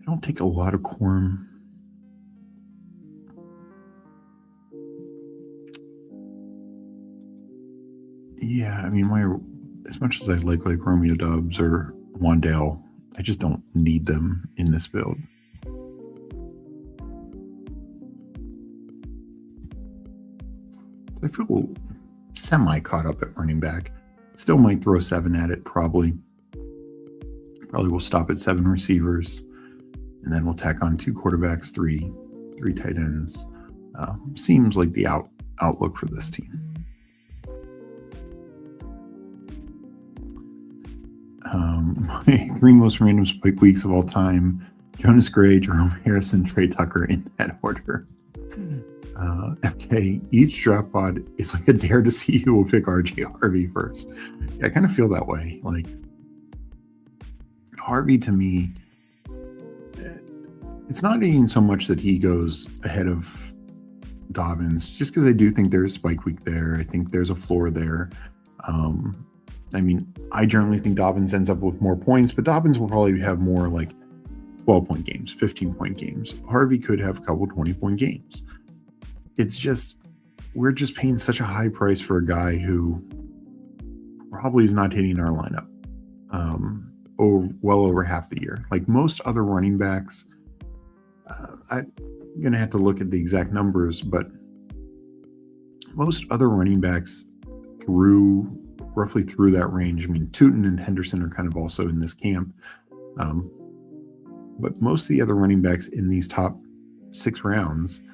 I don't take a lot of Quorum. Yeah, I mean, as much as I like Romeo Doubs or Wandale, I just don't need them in this build. I feel semi caught up at running back. Still might throw 7 at it, probably. Probably will stop at 7 receivers, and then we'll tack on 2 quarterbacks, three tight ends. Seems like the outlook for this team. My 3 most random spike weeks of all time: Jonas Gray, Jerome Harrison, Trey Tucker, in that order. FK, each draft pod is like a dare to see who will pick RJ Harvey first. Yeah, I kind of feel that way. Like, Harvey, to me, it's not even so much that he goes ahead of Dobbins, just because I do think there's spike week there. I think there's a floor there. I mean, I generally think Dobbins ends up with more points, but Dobbins will probably have more like 12-point games, 15-point games. Harvey could have a couple 20-point games. It's just, we're just paying such a high price for a guy who probably is not hitting our lineup well over half the year. Like most other running backs, I'm going to have to look at the exact numbers, but most other running backs roughly through that range. I mean, Tootin and Henderson are kind of also in this camp. But most of the other running backs in these top 6 rounds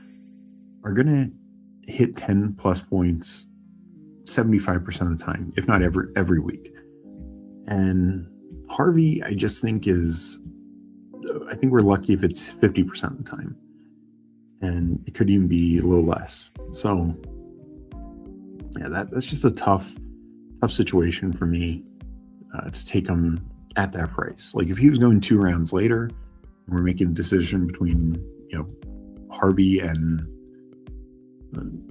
are going to hit 10 plus points 75% of the time, if not every week. And Harvey, I just think, is I think we're lucky if it's 50% of the time, and it could even be a little less. So yeah, that's just a tough situation for me to take him at that price. Like if he was going 2 rounds later and we're making the decision between, Harvey and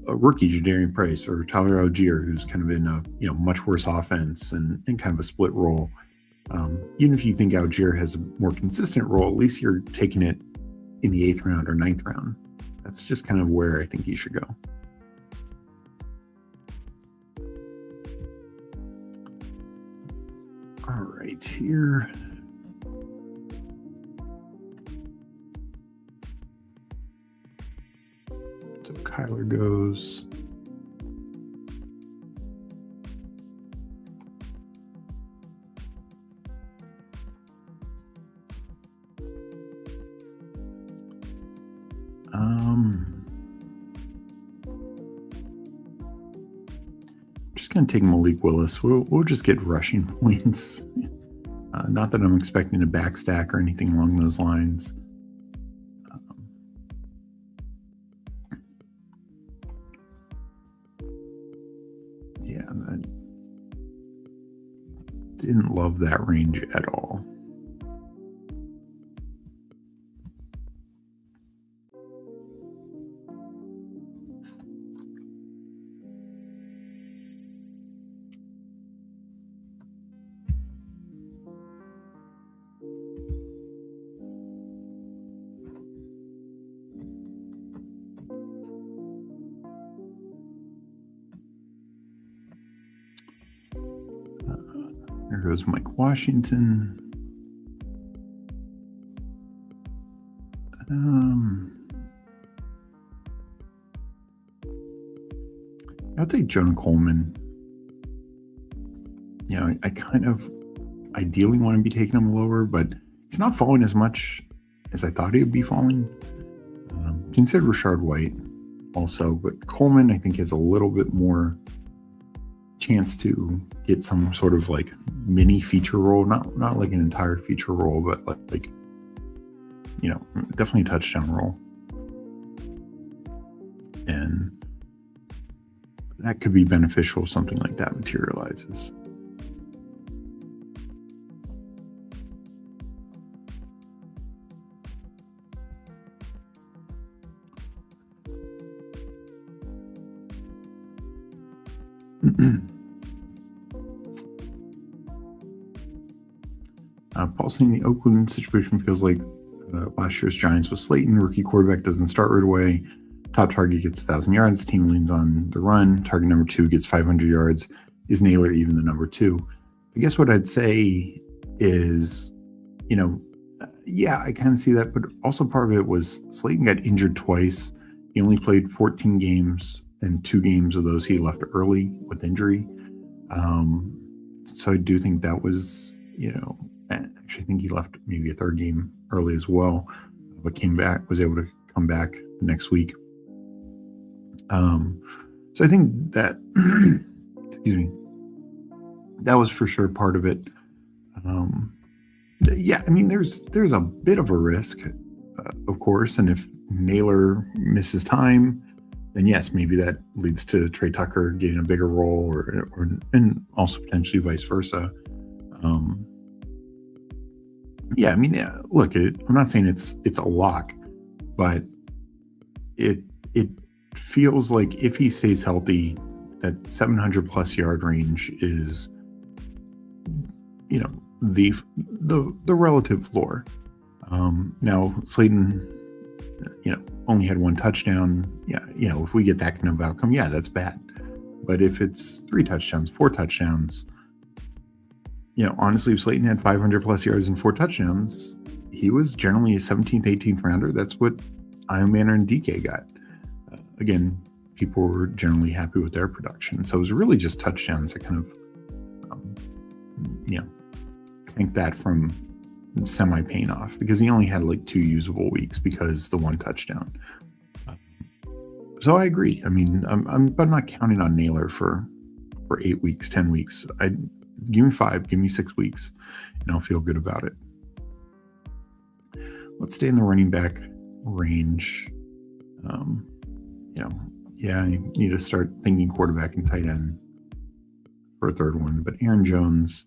a rookie Jadarian Price or Tyler Algier, who's kind of in a much worse offense and kind of a split role. Even if you think Algier has a more consistent role, at least you're taking it in the 8th round or 9th round. That's just kind of where I think he should go. All right, here. So Kyler goes. Just gonna take Malik Willis. We'll just get rushing points. Not that I'm expecting a backstack or anything along those lines. Yeah, I didn't love that range at all. There goes Mike Washington. I'll take Jonah Coleman. I kind of ideally want to be taking him lower, but he's not falling as much as I thought he would be falling. Consider Rashard White also, but Coleman I think has a little bit more chance to get some sort of like mini feature role, not like an entire feature role, but like definitely a touchdown role, and that could be beneficial if something like that materializes. Paul saying the Oakland situation feels like last year's Giants with Slayton. Rookie quarterback doesn't start right away. Top target gets 1,000 yards. Team leans on the run. Target number 2 gets 500 yards. Is Naylor even the number 2? I guess what I'd say is, yeah, I kind of see that, but also part of it was Slayton got injured twice. He only played 14 games, and 2 games of those he left early with injury. So I do think that was, actually I think he left maybe a 3rd game early as well, but was able to come back the next week. So I think that, excuse me, that was for sure part of it. Yeah, I mean, there's a bit of a risk, of course, and if Naylor misses time, then yes, maybe that leads to Trey Tucker getting a bigger role, and also potentially vice versa. Yeah, I mean, look, I'm not saying it's a lock, but it feels like if he stays healthy, that 700 plus yard range is, the relative floor. Now Slayton, only had 1 touchdown. Yeah, if we get that kind of outcome, yeah, that's bad. But if it's 3 touchdowns, 4 touchdowns, honestly, if Slayton had 500 plus yards and 4 touchdowns, he was generally a 17th, 18th rounder. That's what Iron Manor and DK got. Again, people were generally happy with their production. So it was really just touchdowns that kind of, tanked that from semi-paying off, because he only had like 2 usable weeks because the 1 touchdown. So I agree. I mean, I'm not counting on Naylor for 8 weeks, 10 weeks. Give me 5, give me 6 weeks, and I'll feel good about it. let's stay in the running back range. Yeah, you need to start thinking quarterback and tight end for a third one. But Aaron Jones,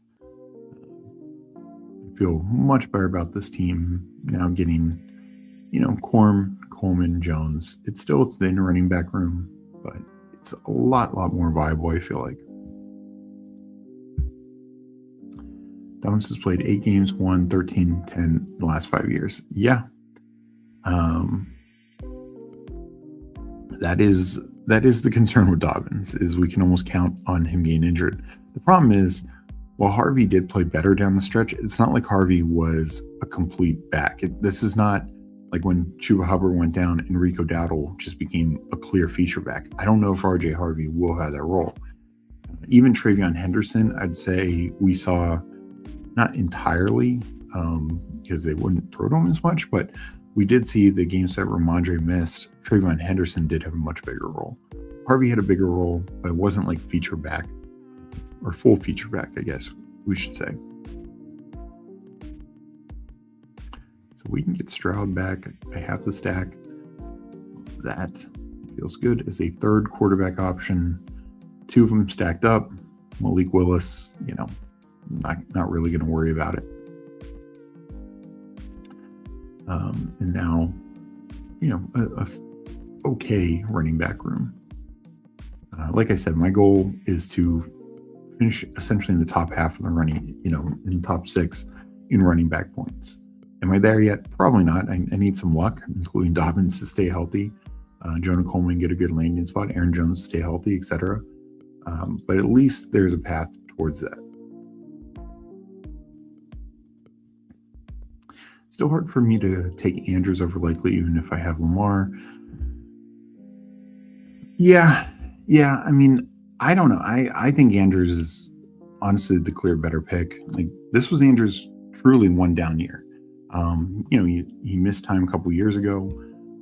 I feel much better about this team now getting, Corm, Coleman, Jones. It's still within the running back room, but it's a lot more viable, I feel like. Dobbins has played 8 games, won 13, 10 in the last 5 years. Yeah. That is the concern with Dobbins, is we can almost count on him getting injured. The problem is, while Harvey did play better down the stretch, it's not like Harvey was a complete back. This is not like when Chuba Hubbard went down and Rico Dowdle just became a clear feature back. I don't know if RJ Harvey will have that role. Even Travion Henderson, I'd say we saw, not entirely, because they wouldn't throw to him as much, but we did see the games that Ramondre missed. Travion Henderson did have a much bigger role. Harvey had a bigger role, but it wasn't like feature back, or full feature back, I guess we should say. So we can get Stroud back. I have the stack. That feels good as a third quarterback option. 2 of them stacked up. Malik Willis, not really going to worry about it. And now, a okay running back room. Like I said, my goal is to finish essentially in the top half of the running, in the top 6 in running back points. Am I there yet? Probably not. I need some luck, including Dobbins to stay healthy, Jonah Coleman get a good landing spot, Aaron Jones to stay healthy, etc. But at least there's a path towards that. Still hard for me to take Andrews over Likely, even if I have Lamar. Yeah. I mean, I don't know. I think Andrews is honestly the clear better pick. Like, this was Andrews' truly one down year. He missed time a couple years ago,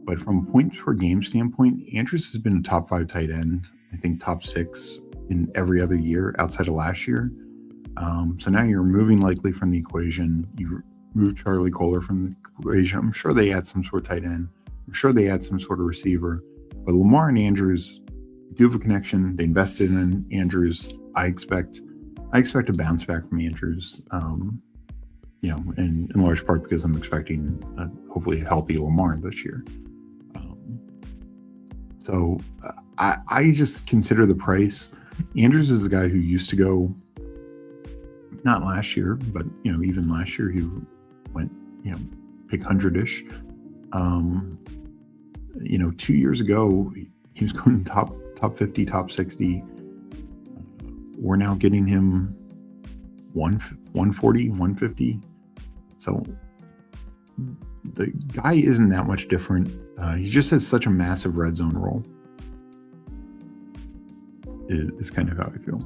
but from a points per game standpoint, Andrews has been a top 5 tight end. I think top 6 in every other year outside of last year. So now you're removing Likely from the equation. You remove Charlie Kohler from the equation. I'm sure they had some sort of tight end. I'm sure they had some sort of receiver. But Lamar and Andrews do have a connection. They invested in Andrews. I expect a bounce back from Andrews. In large part because I'm expecting hopefully a healthy Lamar this year. So I just consider the price. Andrews is the guy who used to go, not last year, but even last year he went pick 100-ish. 2 years ago he was going top 50, top 60. We're now getting him 140, 150. So the guy isn't that much different. He just has such a massive red zone role. Is kind of how I feel.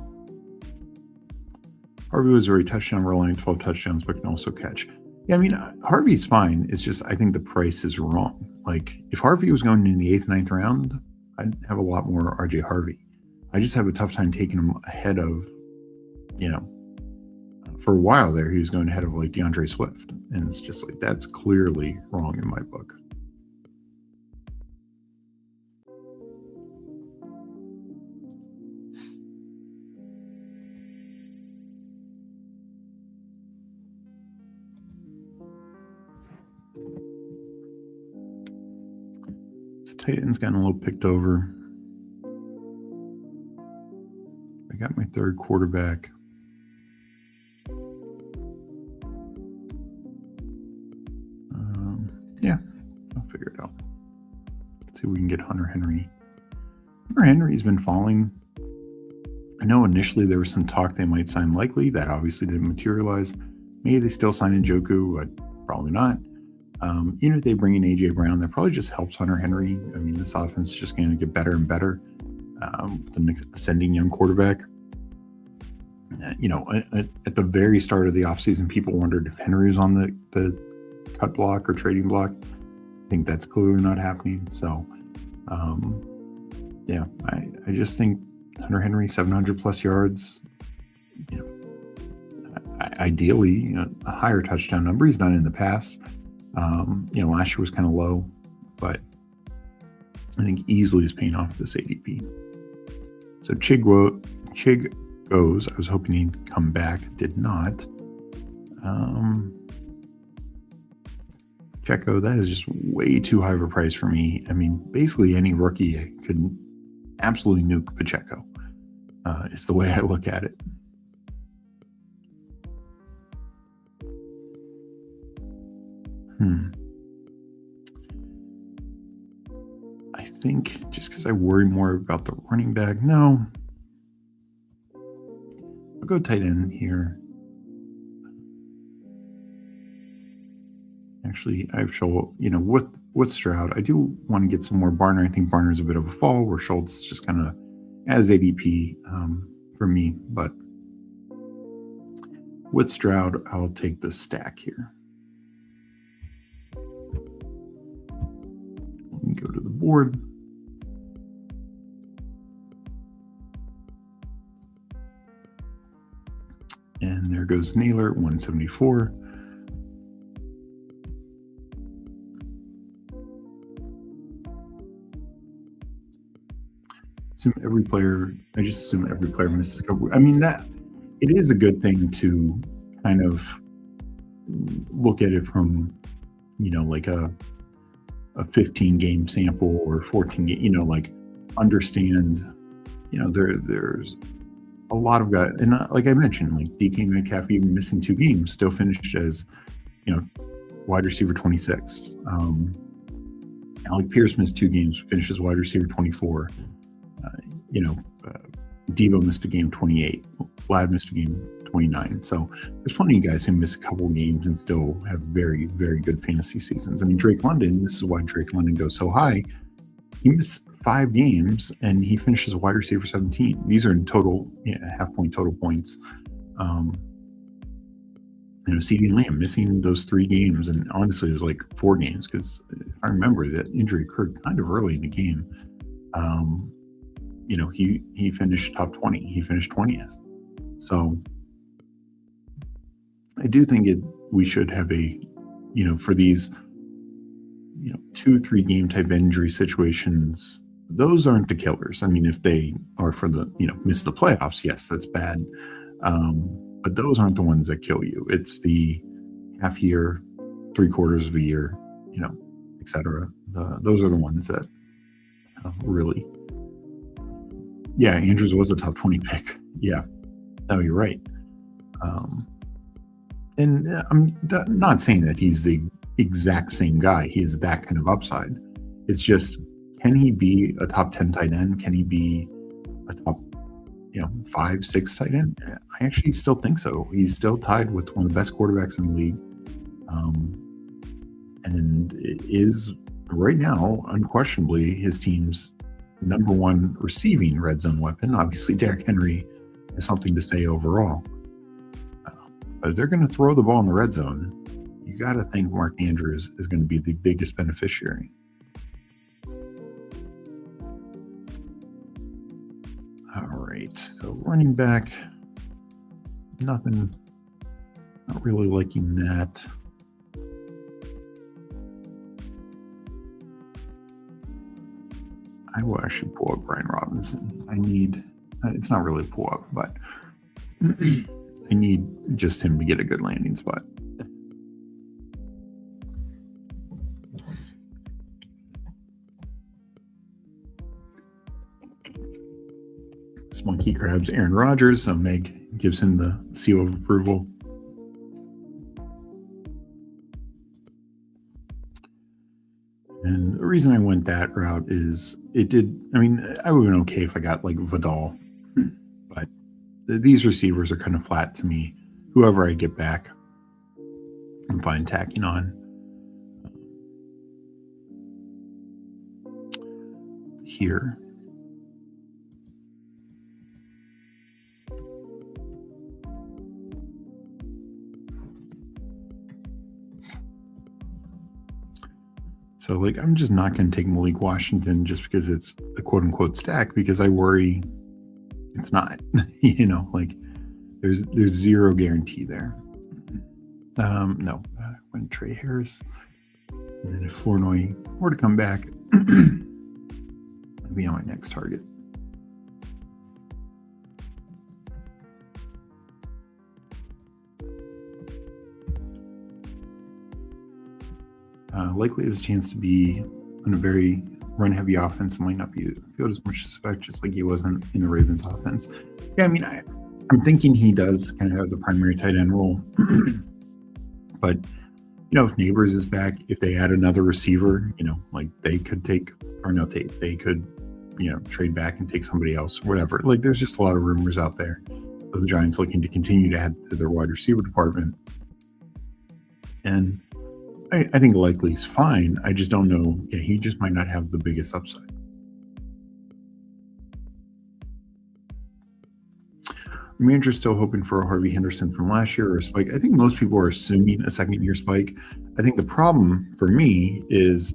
Harvey was very touchdown reliant, 12 touchdowns, but can also catch. Yeah, I mean, Harvey's fine. It's just I think the price is wrong. Like, if Harvey was going in the 8th, 9th round, I'd have a lot more RJ Harvey. I just have a tough time taking him ahead of, for a while there, he was going ahead of like DeAndre Swift. And it's just like, that's clearly wrong in my book. Tight end's gotten a little picked over. I got my third quarterback. Yeah, I'll figure it out. Let's see if we can get Hunter Henry. Hunter Henry's been falling. I know initially there was some talk they might sign Likely. That obviously didn't materialize. Maybe they still sign Njoku, but probably not. Even if they bring in AJ Brown, that probably just helps Hunter Henry. I mean, this offense is just going to get better and better. The ascending young quarterback. At the very start of the offseason, people wondered if Henry was on the cut block or trading block. I think that's clearly not happening. So, I just think Hunter Henry, 700 plus yards. Ideally, a higher touchdown number. He's done in the past. Last year was kind of low, but I think easily is paying off this ADP. So Chig goes. I was hoping he'd come back, did not. Pacheco, that is just way too high of a price for me. I mean, basically any rookie could absolutely nuke Pacheco. It's the way I look at it. I think just because I worry more about the running back, no. I'll go tight end here. Actually, I've shown, with Stroud, I do want to get some more Barner. I think Barner's a bit of a fall, where Schultz just kind of as ADP for me. But with Stroud, I'll take the stack here. Let me go to the board. And there goes Naylor at 174. I just assume every player misses a couple. I mean, that it is a good thing to kind of look at it from, like a 15 game sample or 14 game, like understand, there's a lot of guys. And like I mentioned, like DK Metcalf, even missing 2 games, still finished as, wide receiver 26. Alec Pierce missed 2 games, finished as wide receiver 24. Devo missed a game 28. Vlad missed a game 29. So there's plenty of guys who miss a couple games and still have very, very good fantasy seasons. I mean, Drake London, this is why Drake London goes so high. He missed 5 games and he finishes wide receiver 17. These are in total, half-point total points. CeeDee Lamb missing those 3 games, and honestly, it was like 4 games because if I remember, that injury occurred kind of early in the game. He finished top 20. He finished 20th. So I do think we should have for these, 2-3 game type injury situations, those aren't the killers. I mean, if they are for the, miss the playoffs, yes, that's bad. But those aren't the ones that kill you. It's the half year, 3/4 of a year, et cetera. Those are the ones that really. Yeah, Andrews was a top 20 pick. Yeah, no, you're right. And I'm not saying that he's the exact same guy. He has that kind of upside. It's just, can he be a top 10 tight end? Can he be a top, 5, 6 tight end? I actually still think so. He's still tied with one of the best quarterbacks in the league. And it is right now, unquestionably, his team's number 1 receiving red zone weapon. Obviously, Derrick Henry has something to say overall. But if they're going to throw the ball in the red zone, you got to think Mark Andrews is going to be the biggest beneficiary. All right, so running back, nothing, not really liking that. I will actually pull up Brian Robinson. It's not really pull up, but I need just him to get a good landing spot. This monkey grabs Aaron Rodgers, so Meg gives him the seal of approval. And the reason I went that route is I would have been okay if I got like Vidal, but these receivers are kind of flat to me. Whoever I get back, I'm fine tacking on. Here. So, I'm just not going to take Malik Washington just because it's a quote-unquote stack, because I worry it's not. There's zero guarantee there. No, when Trey Harris, And then if Flournoy were to come back, I'd be on my next target. Likely has a chance to be in a very run-heavy offense. Might not be field as much respect, just like he wasn't in the Ravens offense. Yeah, I mean, I'm thinking he does kind of have the primary tight end role. But, if Neighbors is back, if they add another receiver, like they could take, or no, they could, trade back and take somebody else or whatever. Like there's just a lot of rumors out there of the Giants looking to continue to add to their wide receiver department. And I think likely he's fine. I just don't know. Yeah, he just might not have the biggest upside. Manager's still hoping for a Harvey Henderson from last year or a spike. I think most people are assuming a second-year spike. I think the problem for me is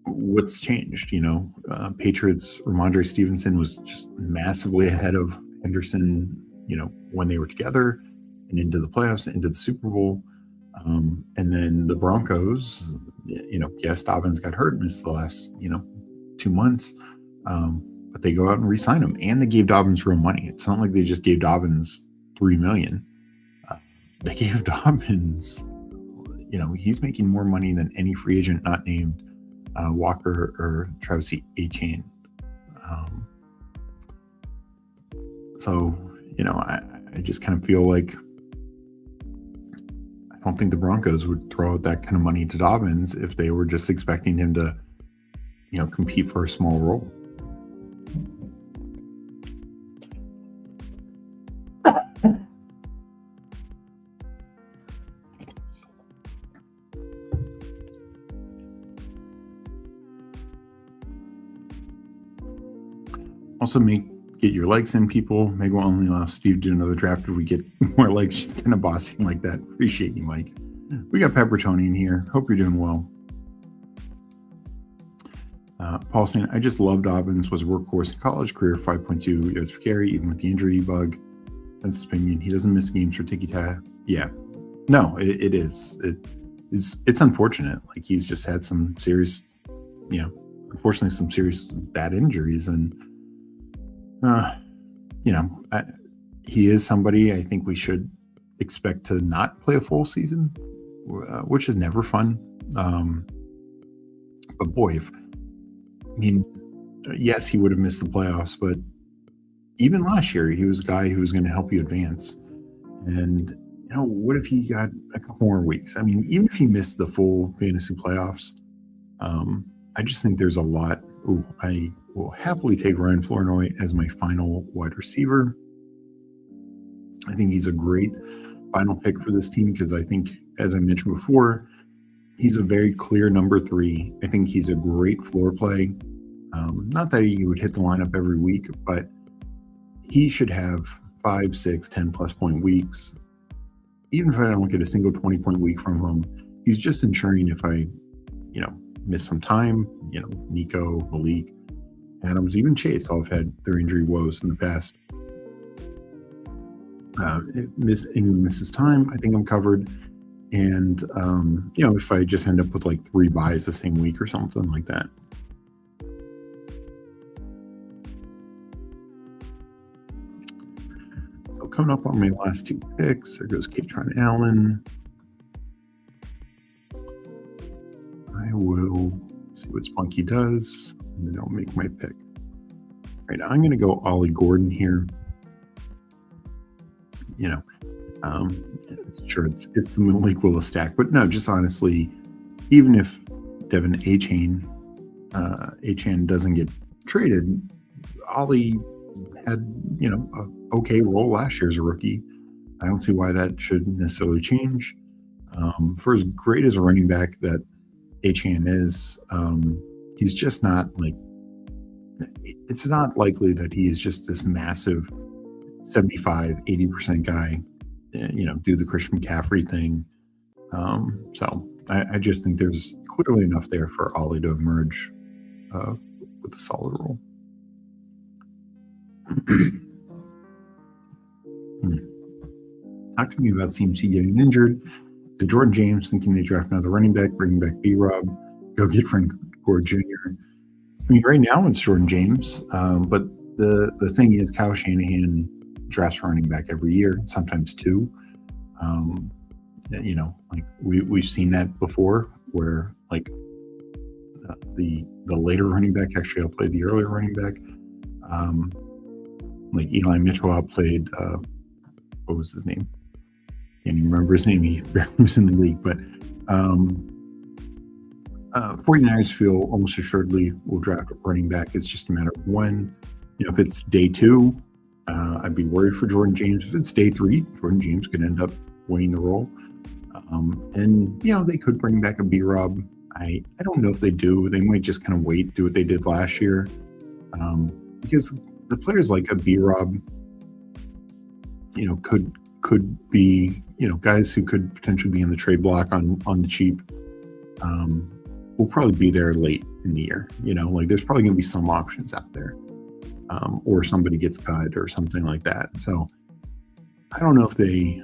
what's changed. Patriots, Ramondre Stevenson was just massively ahead of Henderson, when they were together and into the playoffs, into the Super Bowl. And then the Broncos, yes, Dobbins got hurt, missed the last, 2 months. But they go out and re-sign him, and they gave Dobbins real money. It's not like they just gave Dobbins $3 million. They gave Dobbins, he's making more money than any free agent not named Walker or Travis Etienne. So, I just kind of feel like I don't think the Broncos would throw out that kind of money to Dobbins if they were just expecting him to, compete for a small role. Also, get your likes in, people. Maybe we'll only allow Steve to do another draft if we get more likes. Just kind of bossing like that. Appreciate you, Mike. We got Pepper Tony in here. Hope you're doing well. Paul saying, I just love Dobbins. Was a workhorse in college, career 5.2 yards per carry, even with the injury bug. That's his opinion. He doesn't miss games for ticky-tack. Yeah. No, it is. It's unfortunate. Like he's just had some serious, unfortunately some serious bad injuries. And he is somebody I think we should expect to not play a full season, which is never fun. But boy, yes, he would have missed the playoffs, but even last year, he was a guy who was going to help you advance. And, what if he got a couple more weeks? I mean, even if he missed the full fantasy playoffs, I just think there's a lot. I will happily take Ryan Flournoy as my final wide receiver. I think he's a great final pick for this team because I think, as I mentioned before, he's a very clear number 3. I think he's a great floor play. Not that he would hit the lineup every week, but he should have 5, 6, 10 plus point weeks. Even if I don't get a single 20-point week from him, he's just ensuring if I, miss some time, Nico, Malik, Adams, even Chase all have had their injury woes in the past. England misses time, I think I'm covered. And, if I just end up with like 3 buys the same week or something like that. So coming up on my last 2 picks, there goes Katron Allen. I will see what Spunky does, and then I'll make my pick. All right, I'm going to go Ollie Gordon here. Sure, it's the Malik Willis stack, but no, just honestly, even if Devin Achane doesn't get traded, Ollie had a okay role last year as a rookie. I don't see why that should necessarily change. For as great as a running back that Achane is, he's just not like. It's not likely that he is just this massive 75-80% guy. Do the Christian McCaffrey thing. So I just think there's clearly enough there for Ollie to emerge with a solid role. Talk to me about CMC getting injured. The Jordan James thinking they draft another running back, bring back B-Rob, go get Frank Gore Jr. I mean, right now it's Jordan James, but the thing is, Kyle Shanahan drafts running back every year, sometimes two. Like we've seen that before, where like the later running back actually outplayed the earlier running back. Like Eli Mitchell outplayed what was his name? Can't even remember his name. He was in the league, but 49ers feel almost assuredly will draft a running back. It's just a matter of when. If it's day 2, I'd be worried for Jordan James. If it's day 3, Jordan James could end up winning the role. And they could bring back a B-Rob. I don't know if they do. They might just kind of wait, do what they did last year, because the players like a B-Rob, could be guys who could potentially be in the trade block on the cheap. Will probably be there late in the year. Like there's probably going to be some options out there, or somebody gets cut or something like that. So I don't know if they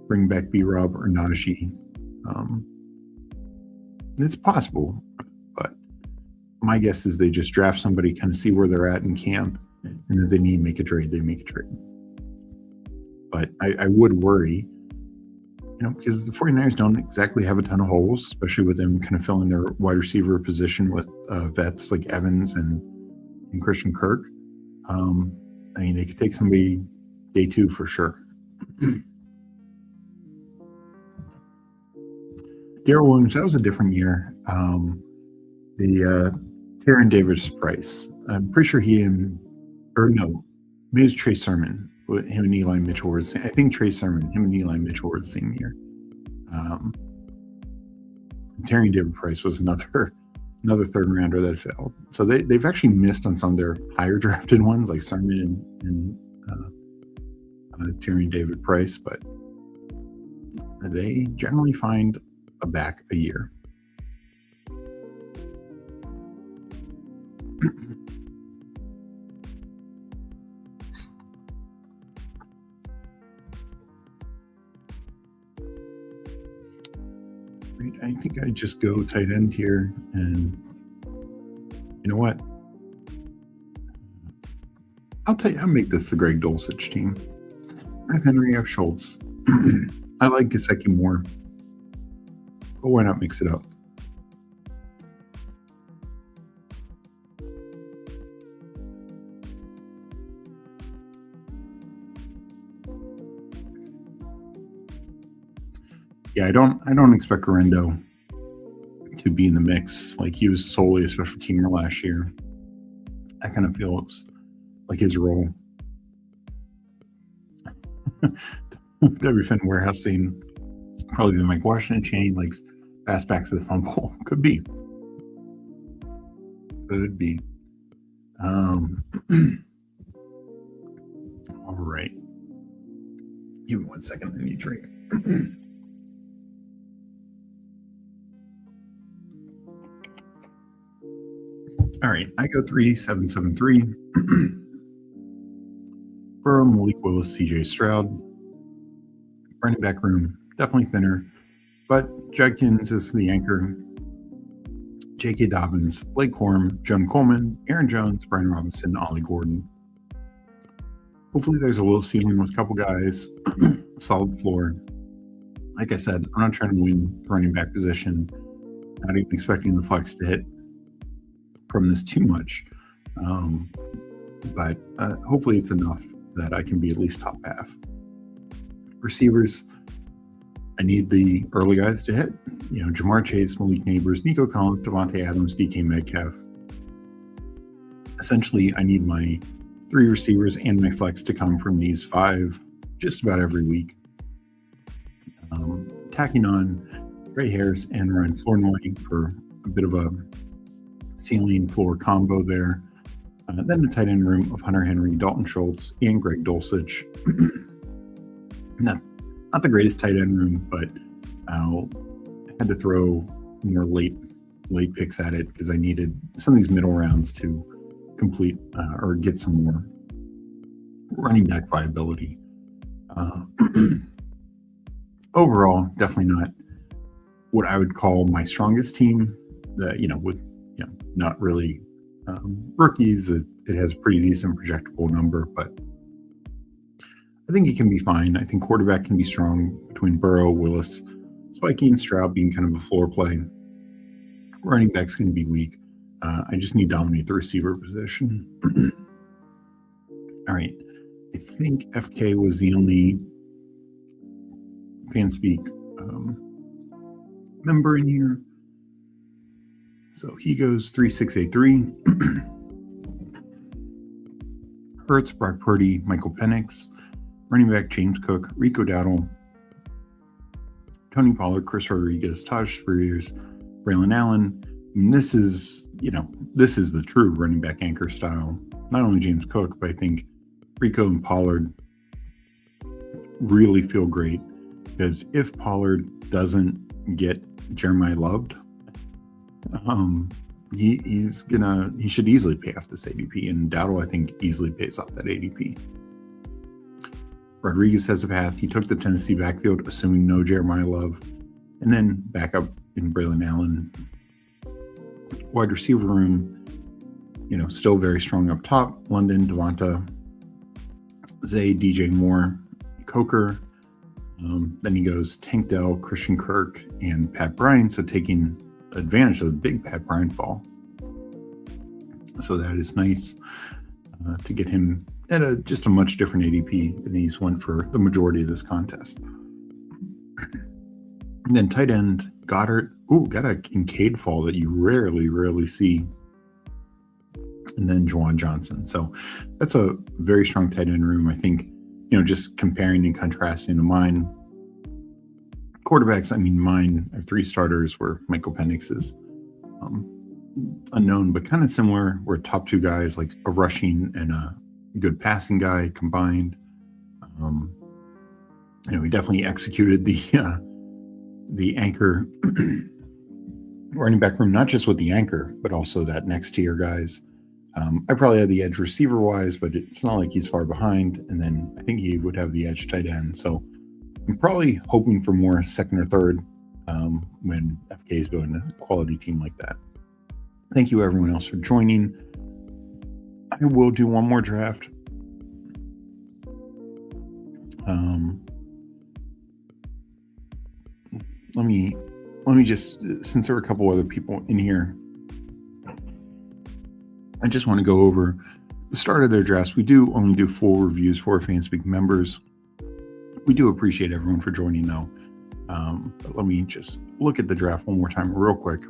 bring back B-Rob or Najee. It's possible, but my guess is they just draft somebody, kind of see where they're at in camp, and if they need to make a trade, they make a trade. But I would worry, because the 49ers don't exactly have a ton of holes, especially with them kind of filling their wide receiver position with vets like Evans and Christian Kirk. They could take somebody day 2 for sure. Darrell Williams, that was a different year. The Tyrion Davis price. I'm pretty sure maybe it was Trey Sermon. Him and Eli Mitchell were the same. I think Trey Sermon, him and Eli Mitchell were the same year. Tyrion Davis Price was another third rounder that failed. So they've actually missed on some of their higher drafted ones, like Sermon and Tyrion Davis Price, but they generally find a back a year. I think I just go tight end here, and you know what? I'll make this the Greg Dulcich team. I have Henry, I have Schultz. I like Gesicki more, but why not mix it up? Yeah, I don't expect Garendo to be in the mix. Like, he was solely a special teamer last year. I kind of feel it's like his role. Every Finn warehouse scene probably been Mike Washington chain, like fastbacks to the fumble. Could be. All right. Give me 1 second. I need a drink. All right, I go 3-7-7-3. Burrow, Malik Willis, CJ Stroud. Running back room, definitely thinner, but Judkins is the anchor. J.K. Dobbins, Blake Corum, John Coleman, Aaron Jones, Brian Robinson, Ollie Gordon. Hopefully there's a little ceiling with a couple guys, solid floor. Like I said, I'm not trying to win the running back position. Not even expecting the flex to hit from this too much, but hopefully it's enough that I can be at least top half. Receivers, I need the early guys to hit. Jamar Chase, Malik Neighbors, Nico Collins, Devontae Adams, DK Metcalf. Essentially, I need my 3 receivers and my flex to come from these 5 just about every week. Tacking on Ray Harris and Ryan Flournoy for a bit of a ceiling floor combo there. Then the tight end room of Hunter Henry, Dalton Schultz, and Greg Dulcich. Not the greatest tight end room, but I had to throw more late picks at it because I needed some of these middle rounds to complete or get some more running back viability. Overall, definitely not what I would call my strongest team. That with not really rookies. It has a pretty decent projectable number, but I think it can be fine. I think quarterback can be strong between Burrow, Willis, Spiky, and Stroud being kind of a floor play. Running back's going to be weak. I just need to dominate the receiver position. All right. I think FK was the only FanSpeak member in here. So he goes 3683. Hurts, Brock Purdy, Michael Penix, running back James Cook, Rico Dowdle, Tony Pollard, Chris Rodriguez, Taj Spears, Braylon Allen. And this is the true running back anchor style. Not only James Cook, but I think Rico and Pollard really feel great, because if Pollard doesn't get Jeremiah loved, he should easily pay off this ADP, and Dowdle I think easily pays off that ADP. Rodriguez has a path. He took the Tennessee backfield, assuming no Jeremiah Love, and then back up in Braylon Allen. Wide receiver room, still very strong up top. London, Devonta, Zay, DJ Moore, Coker. Then he goes Tank Dell, Christian Kirk, and Pat Bryant. So taking advantage of the big Pat Bryant fall. So that is nice to get him at just a much different ADP than he's went for the majority of this contest. And then tight end, Goddard. Ooh, got a Kincaid fall that you rarely see. And then Juwan Johnson. So that's a very strong tight end room. I think, just comparing and contrasting to mine. Quarterbacks, mine are 3 starters where Michael Penix is unknown, but kind of similar. We're top 2 guys, like a rushing and a good passing guy combined. We definitely executed the anchor running back room, not just with the anchor, but also that next tier guys. I probably had the edge receiver wise, but it's not like he's far behind. And then I think he would have the edge tight end. So I'm probably hoping for more second or third when FK is building a quality team like that. Thank you everyone else for joining. I will do one more draft. Let me just, since there were a couple other people in here, I just want to go over the start of their drafts. We do only do full reviews for FanSpeak members. We do appreciate everyone for joining though. But let me just look at the draft one more time real quick.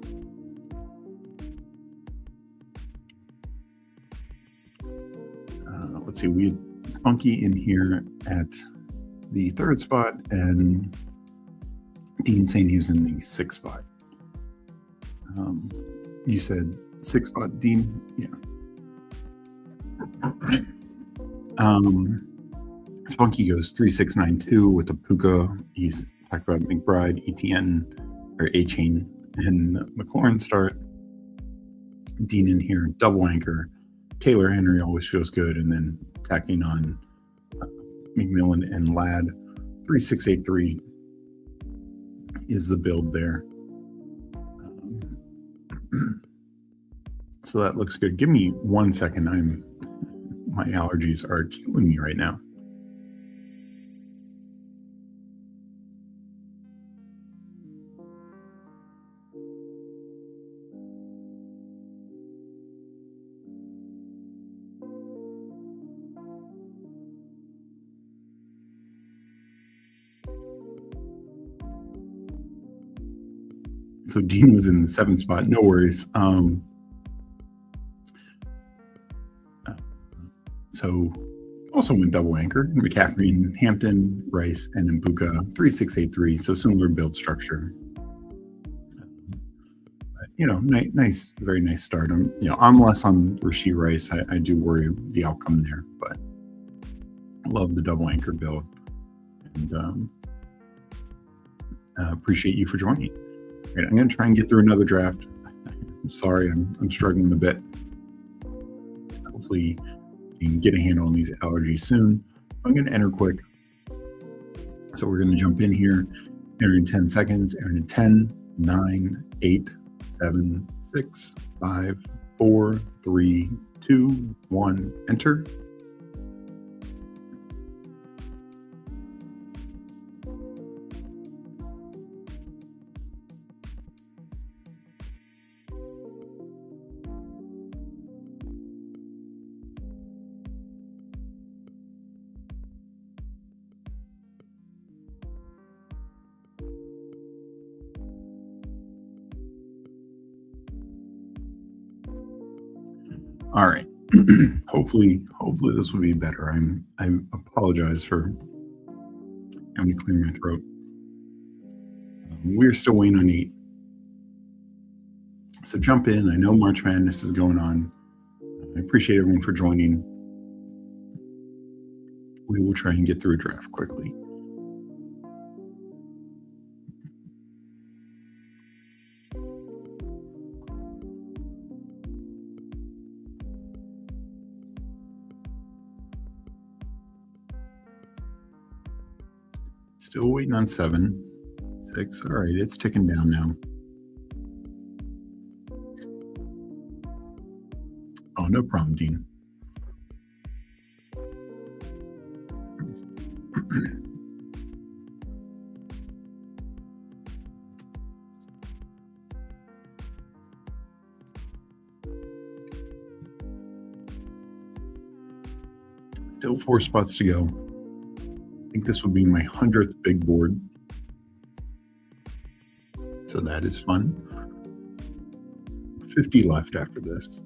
Let's see, we had Spunky in here at the 3rd spot and Dean saying he was in the 6th spot. You said 6th spot, Dean? Yeah. Spunky goes 3692 with the Puka. He's talked about McBride, ETN, or A-Chain, and McLaurin start. Dean in here, double anchor. Taylor Henry always feels good, and then tacking on McMillan and Ladd. 3683 is the build there. So that looks good. Give me 1 second. My allergies are killing me right now. So Dean was in the 7th spot. No worries. So also went double anchor. McCaffrey and Hampton, Rice, and Mbuka. 3683. So similar build structure. Nice, very nice start. I'm less on Rashee Rice. I do worry the outcome there, but I love the double anchor build, and appreciate you for joining. Right, I'm going to try and get through another draft. I'm sorry, I'm struggling a bit. Hopefully, you can get a handle on these allergies soon. I'm going to enter quick. So we're going to jump in here, enter in 10 seconds, enter in 10, 9, 8, 7, 6, 5, 4, 3, 2, 1, enter. All right. hopefully this will be better. I apologize for having to clear my throat. We're still waiting on 8. So jump in. I know March Madness is going on. I appreciate everyone for joining. We will try and get through a draft quickly. Still waiting on 7, 6. All right, it's ticking down now. Oh, no problem, Dean. Still 4 spots to go. I think this will be my 100th big board. So that is fun. 50 left after this.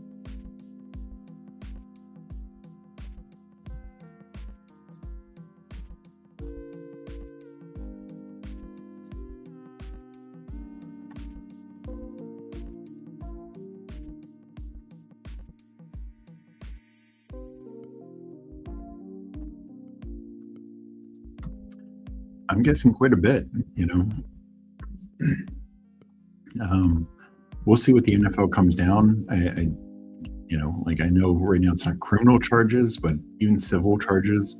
I'm guessing quite a bit, We'll see what the NFL comes down. I know right now it's not criminal charges, but even civil charges,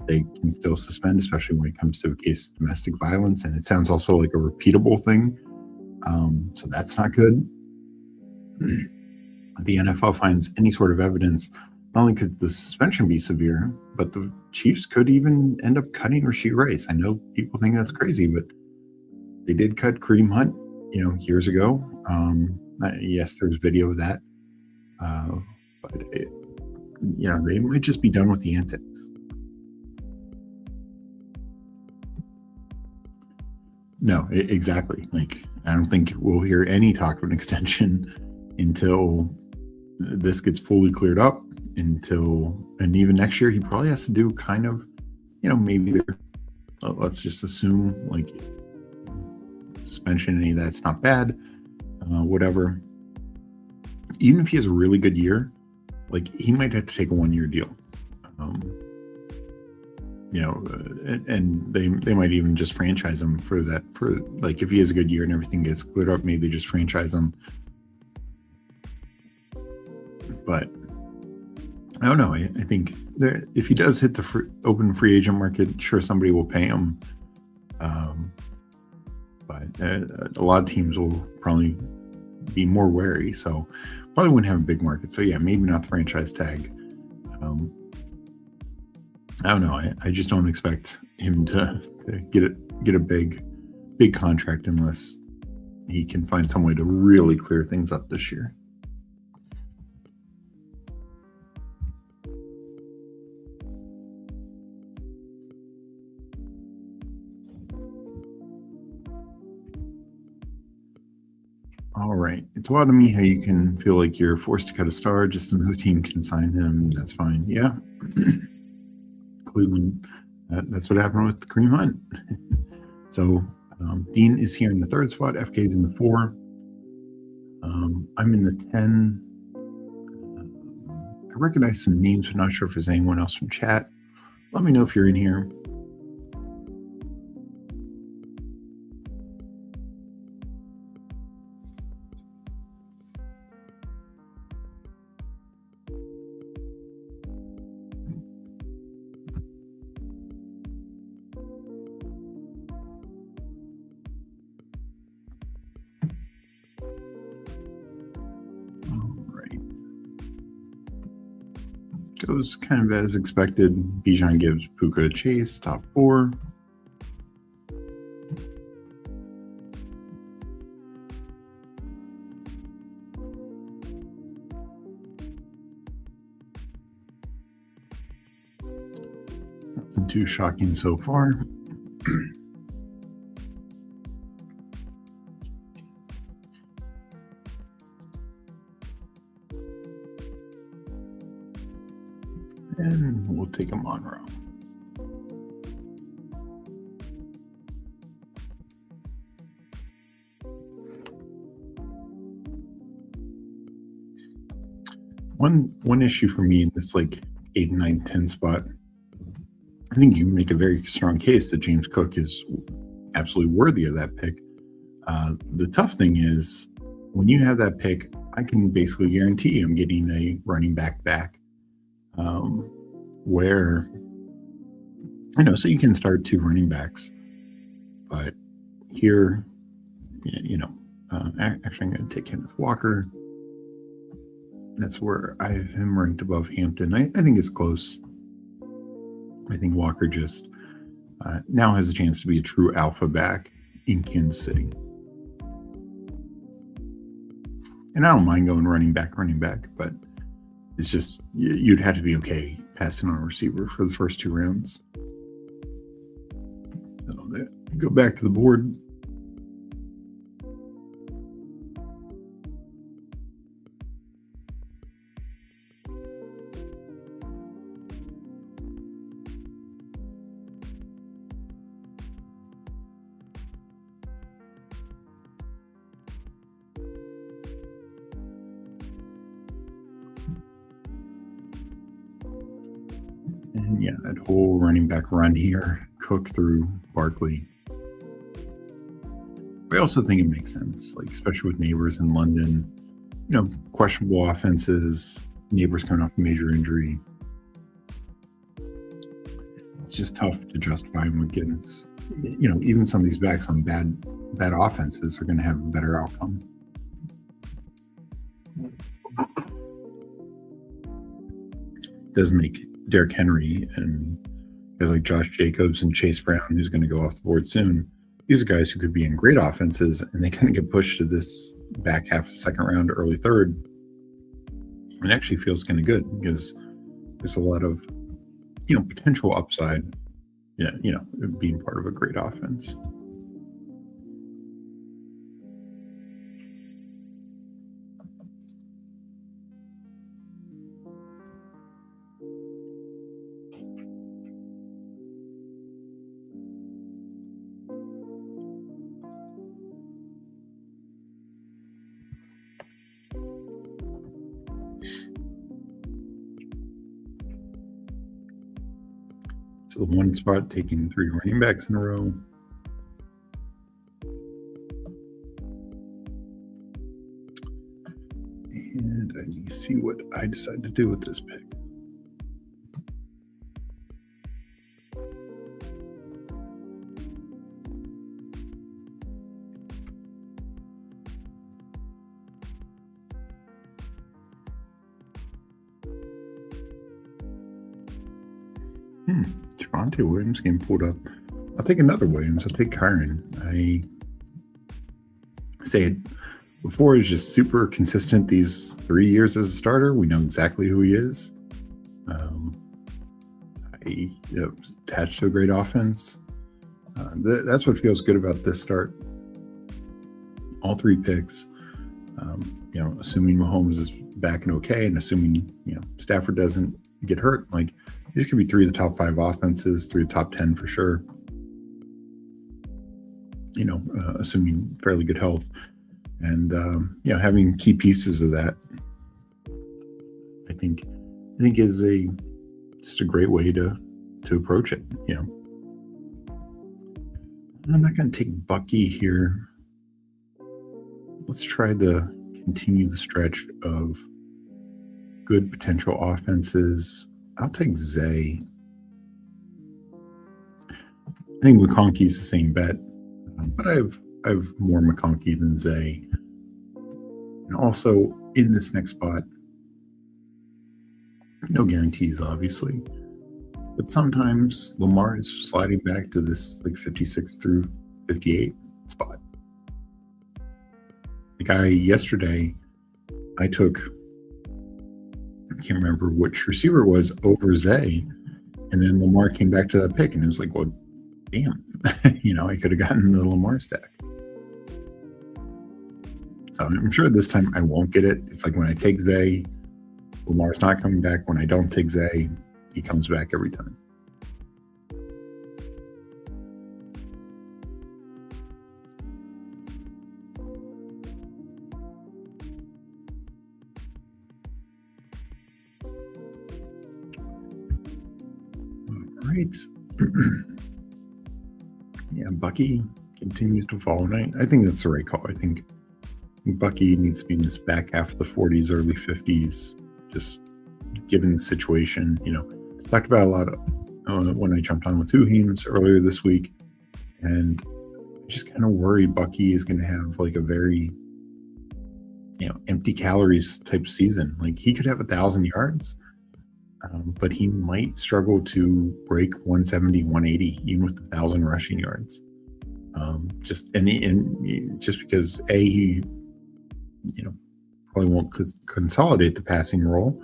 they can still suspend, especially when it comes to a case of domestic violence. And it sounds also like a repeatable thing. So that's not good. The NFL finds any sort of evidence, not only could the suspension be severe, but the Chiefs could even end up cutting Rashee Rice. I know people think that's crazy, but they did cut Kareem Hunt, years ago. Yes, there's video of that. But they might just be done with the antics. No, exactly. I don't think we'll hear any talk of an extension until this gets fully cleared up. And even next year, he probably has to do kind of, maybe let's just assume suspension, any of that's not bad, whatever. Even if he has a really good year, he might have to take a 1-year deal. And they might even just franchise him for that. For if he has a good year and everything gets cleared up, maybe they just franchise him. But I don't know. I think that if he does hit the open free agent market, sure, somebody will pay him. But a lot of teams will probably be more wary, so probably wouldn't have a big market. So yeah, maybe not the franchise tag. I don't know. I just don't expect him to get a big contract unless he can find some way to really clear things up this year. All right. It's wild to me how you can feel like you're forced to cut a star just so another team can sign him. That's fine. Yeah. Cleveland, that's what happened with Kareem Hunt. So Dean is here in the 3rd spot. FK is in the 4. I'm in the 10. I recognize some names, but not sure if there's anyone else from chat. Let me know if you're in here. Goes kind of as expected. Bijan gives Puka a chase, top 4. Nothing too shocking so far. And we'll take a Monroe. One issue for me in this like 8, 9, 10 spot, I think you can make a very strong case that James Cook is absolutely worthy of that pick. The tough thing is when you have that pick, I can basically guarantee I'm getting a running back. Where, so you can start 2 running backs, but here, actually I'm going to take Kenneth Walker. That's where I have him ranked above Hampton. I think it's close. I think Walker just now has a chance to be a true alpha back in Kansas City. And I don't mind going running back, but it's just, you'd have to be okay passing on a receiver for the first 2 rounds. So go back to the board. And yeah, that whole running back run here, Cook through Barkley. I also think it makes sense, like especially with Neighbors in London, questionable offenses, Neighbors coming off a major injury. It's just tough to justify him against, even some of these backs on bad offenses are going to have a better outcome. Does make Derrick Henry and guys like Josh Jacobs and Chase Brown, who's going to go off the board soon, these are guys who could be in great offenses, and they kind of get pushed to this back half of second round, early third. It actually feels kind of good because there's a lot of, potential upside, being part of a great offense. So the one spot taking 3 running backs in a row. And I need to see what I decide to do with this pick. Javonte Williams getting pulled up. I'll take another Williams. I'll take Kyron. I say it before, he's just super consistent these 3 years as a starter. We know exactly who he is. Attached to a great offense. That's what feels good about this start. All 3 picks. Assuming Mahomes is back and okay, and assuming Stafford doesn't get hurt, like these could be 3 of the top 5 offenses, 3 of the top 10 for sure. Assuming fairly good health, and having key pieces of that, I think is just a great way to approach it. I'm not going to take Bucky here. Let's try to continue the stretch of good potential offenses. I'll take Zay. I think McConkey's the same bet, but I have more McConkey than Zay. And also in this next spot, No guarantees, obviously. But sometimes Lamar is sliding back to this like 56 through 58 spot. Like yesterday, I took, I can't remember which receiver it was, over Zay. And then Lamar came back to that pick and it was like, well, damn, I could have gotten the Lamar stack. So I'm sure this time I won't get it. It's like when I take Zay, Lamar's not coming back. When I don't take Zay, he comes back every time. All right. Yeah, Bucky continues to fall. And I think that's the right call. I think Bucky needs to be in this back half of the 40s, early 50s, just given the situation. Talked about a lot of when I jumped on with Uheems earlier this week, and I just kind of worry Bucky is going to have like a very empty calories type season. Like he could have 1,000 yards, but he might struggle to break 170, 180, even with 1,000 rushing yards. Just because he probably won't consolidate the passing role.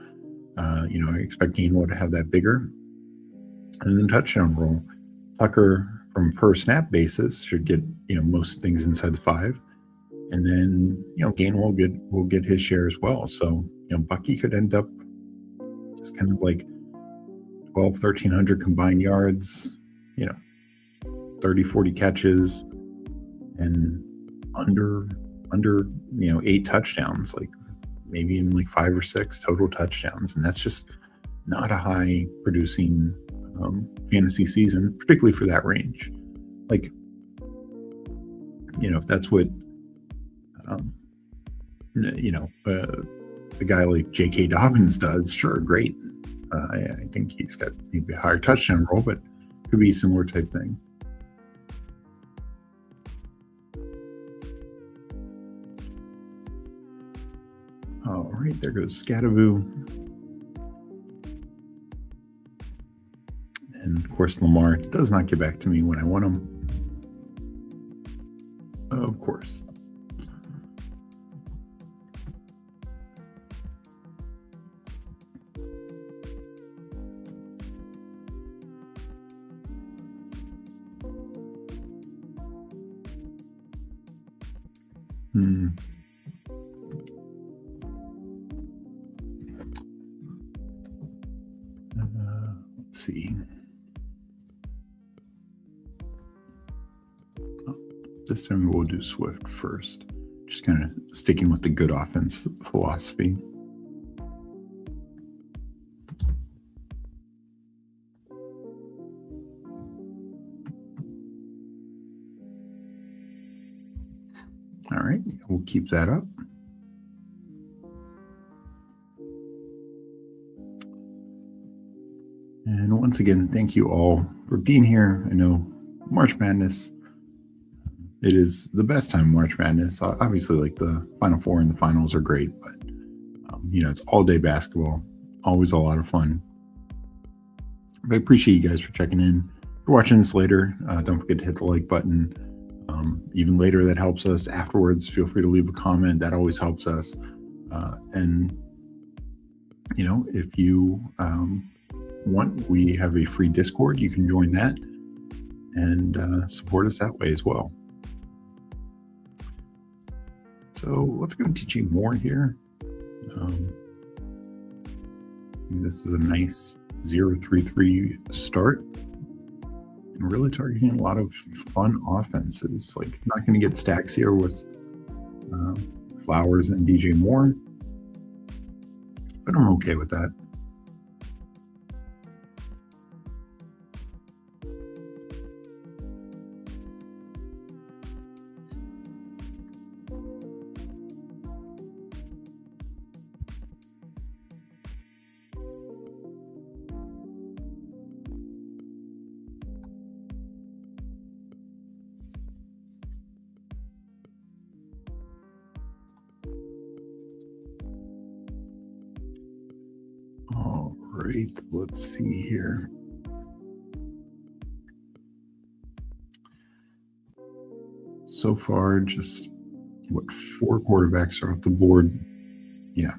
I expect Gainwell to have that bigger. And then touchdown role, Tucker from per snap basis should get most things inside the 5, and then Gainwell will get his share as well. So Bucky could end up just kind of like 1,300 combined yards, 30-40 catches, and under 8 touchdowns, like maybe in like 5 or 6 total touchdowns, and that's just not a high producing fantasy season, particularly for that range. Like if that's what a guy like J.K. Dobbins does, sure, great. I think he's got maybe a higher touchdown role, but could be a similar type thing. All right, there goes Scatavoo. And of course, Lamar does not get back to me when I want him. Of course. Let's see. This time we'll do Swift first. Just kind of sticking with the good offense philosophy. All right, we'll keep that up. And once again, thank you all for being here. I know March Madness, it is the best time March Madness. Obviously, like the Final Four and the finals are great, but it's all day basketball, always a lot of fun. But I appreciate you guys for checking in. If you're watching this later, don't forget to hit the like button. Even later, that helps us. Afterwards, feel free to leave a comment. That always helps us. And if you want, we have a free Discord. You can join that and support us that way as well. So let's go teaching more here. This is a nice 0-3-3 start. And really targeting a lot of fun offenses. Like, not going to get stacks here with Flowers and DJ Moore, but I'm okay with that. right, let's see here. So far, just what, 4 quarterbacks are off the board. Yeah.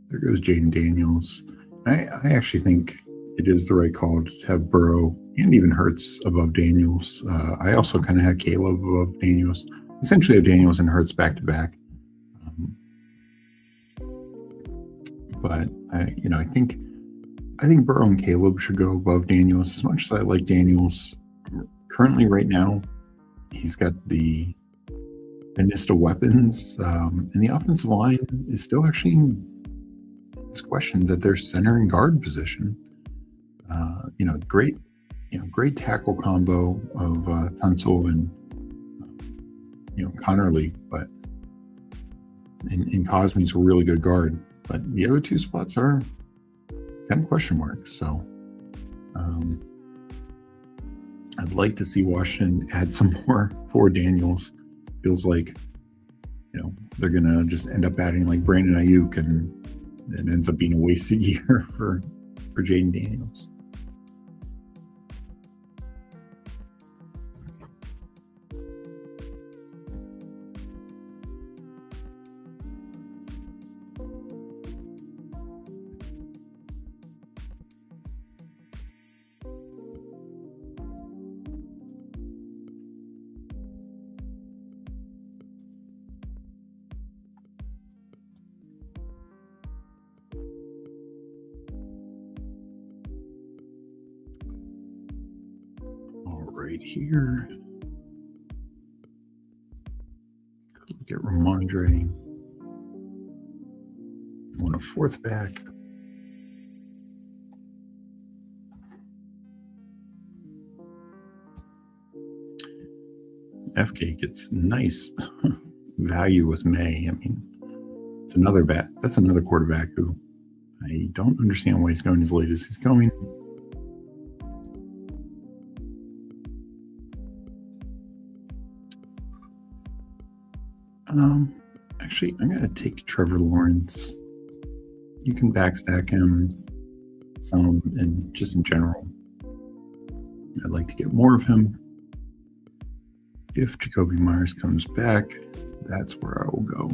There goes Jaden Daniels. I actually think it is the right call to have Burrow and even Hurts above Daniels. I also kind of had Caleb above Daniels. Essentially, have Daniels and Hurts back to back. But I think Burrow and Caleb should go above Daniels. As much as I like Daniels, currently right now, he's got the list of weapons, and the offensive line is still actually has questions at their center and guard position. Great tackle combo of Tunsil and Connerly, but and Cosme's a really good guard. But the other 2 spots are kind of question marks. So I'd like to see Washington add some more for Daniels. Feels like they're gonna just end up adding like Brandon Ayuk, and it ends up being a wasted year for Jaden Daniels. Right here. Look at Ramondre. Want a 4th back. FK gets nice value with May. I mean, it's another bat. That's another quarterback who I don't understand why he's going as late as he's going. Actually, I'm going to take Trevor Lawrence. You can backstack him some, and just in general, I'd like to get more of him. If Jacoby Myers comes back, that's where I will go.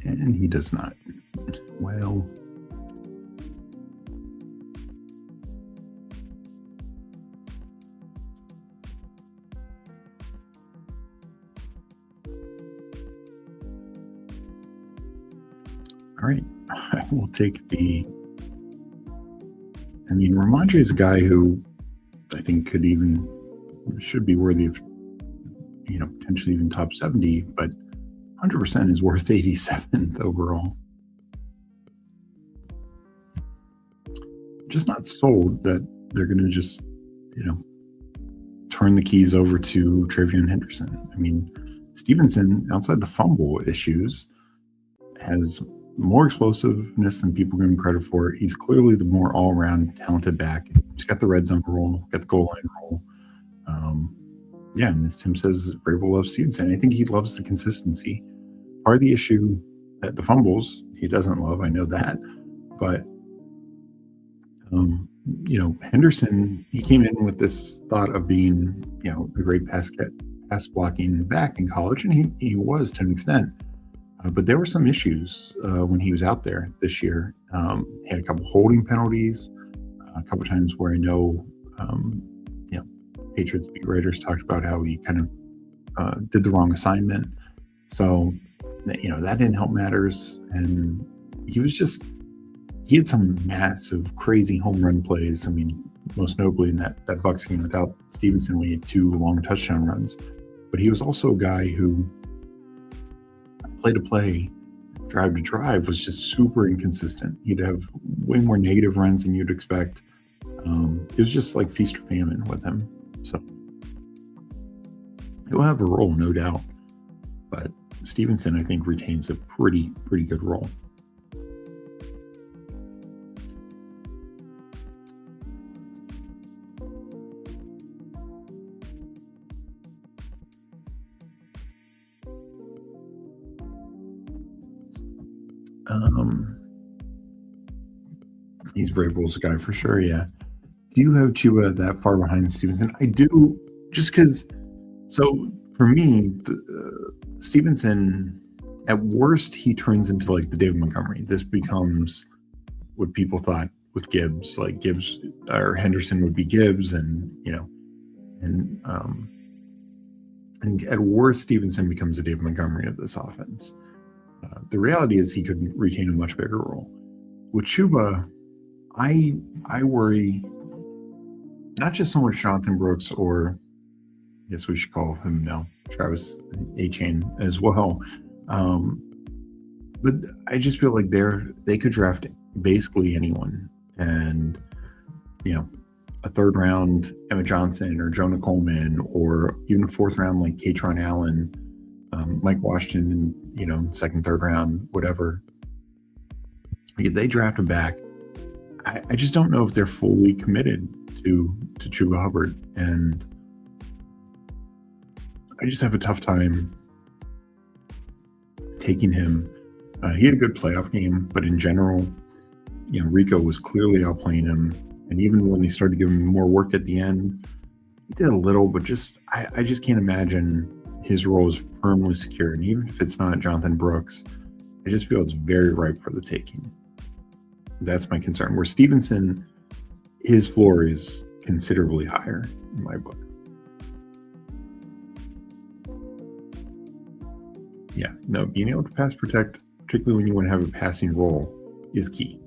And he does not. Well, all right. I will take Ramondre is a guy who I think should be worthy of, potentially even top 70, but 100% is worth 87th overall. Just not sold that they're going to just, turn the keys over to Travion Henderson. I mean, Stevenson, outside the fumble issues, has more explosiveness than people give him credit for. He's clearly the more all-around talented back. He's got the red zone role, got the goal line role. And as Tim says, Vrabel loves Stevenson. I think he loves the consistency. Part of the issue that the fumbles he doesn't love, I know that, but Henderson, he came in with this thought of being, a great pass blocking back in college, and he was to an extent. But there were some issues when he was out there this year. He had a couple holding penalties, a couple times where I know, Patriots beat writers talked about how he kind of did the wrong assignment. So, that didn't help matters. And he had some massive, crazy home run plays. I mean, most notably in that Bucs game without Stevenson, we had 2 long touchdown runs. But he was also a guy who play to play, drive to drive was just super inconsistent. He'd have way more negative runs than you'd expect. It was just like feast or famine with him. So he'll have a role, no doubt. But Stevenson, I think, retains a pretty good role. He's Brave Bulls guy for sure, yeah. Do you have Chuba that far behind Stevenson? I do, just because. So for me, Stevenson, at worst, he turns into like the David Montgomery. This becomes what people thought with Gibbs, like Gibbs or Henderson would be Gibbs, and I think at worst, Stevenson becomes the David Montgomery of this offense. The reality is he could retain a much bigger role. With Chuba, I worry not just so much Jonathan Brooks, or I guess we should call him now Travis A-Chain as well. But I just feel like they could draft basically anyone, and a third round Emma Johnson or Jonah Coleman, or even a fourth round like Katron Allen, Mike Washington, second, third round, whatever. If they draft him back, I just don't know if they're fully committed to Chuba Hubbard, and I just have a tough time taking him. He had a good playoff game, but in general, Rico was clearly outplaying him. And even when they started giving him more work at the end, he did a little, but I just can't imagine his role is firmly secure. And even if it's not Jonathan Brooks, I just feel it's very ripe for the taking. That's my concern. Where Stevenson, his floor is considerably higher in my book. Yeah, no, being able to pass protect, particularly when you want to have a passing role, is key.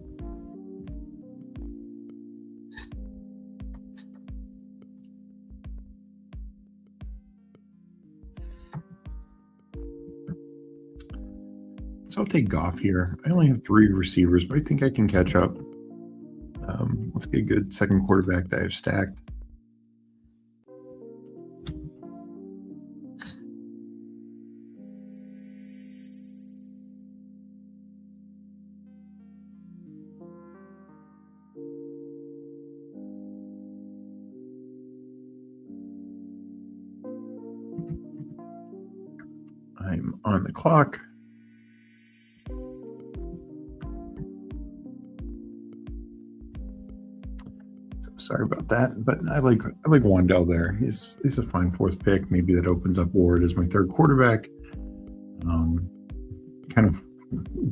So I'll take Goff here. I only have 3 receivers, but I think I can catch up. Let's get a good second quarterback that I've stacked. I'm on the clock. Sorry about that, but I like Wandell there. He's a fine 4th pick. Maybe that opens up Ward as my 3rd quarterback. Kind of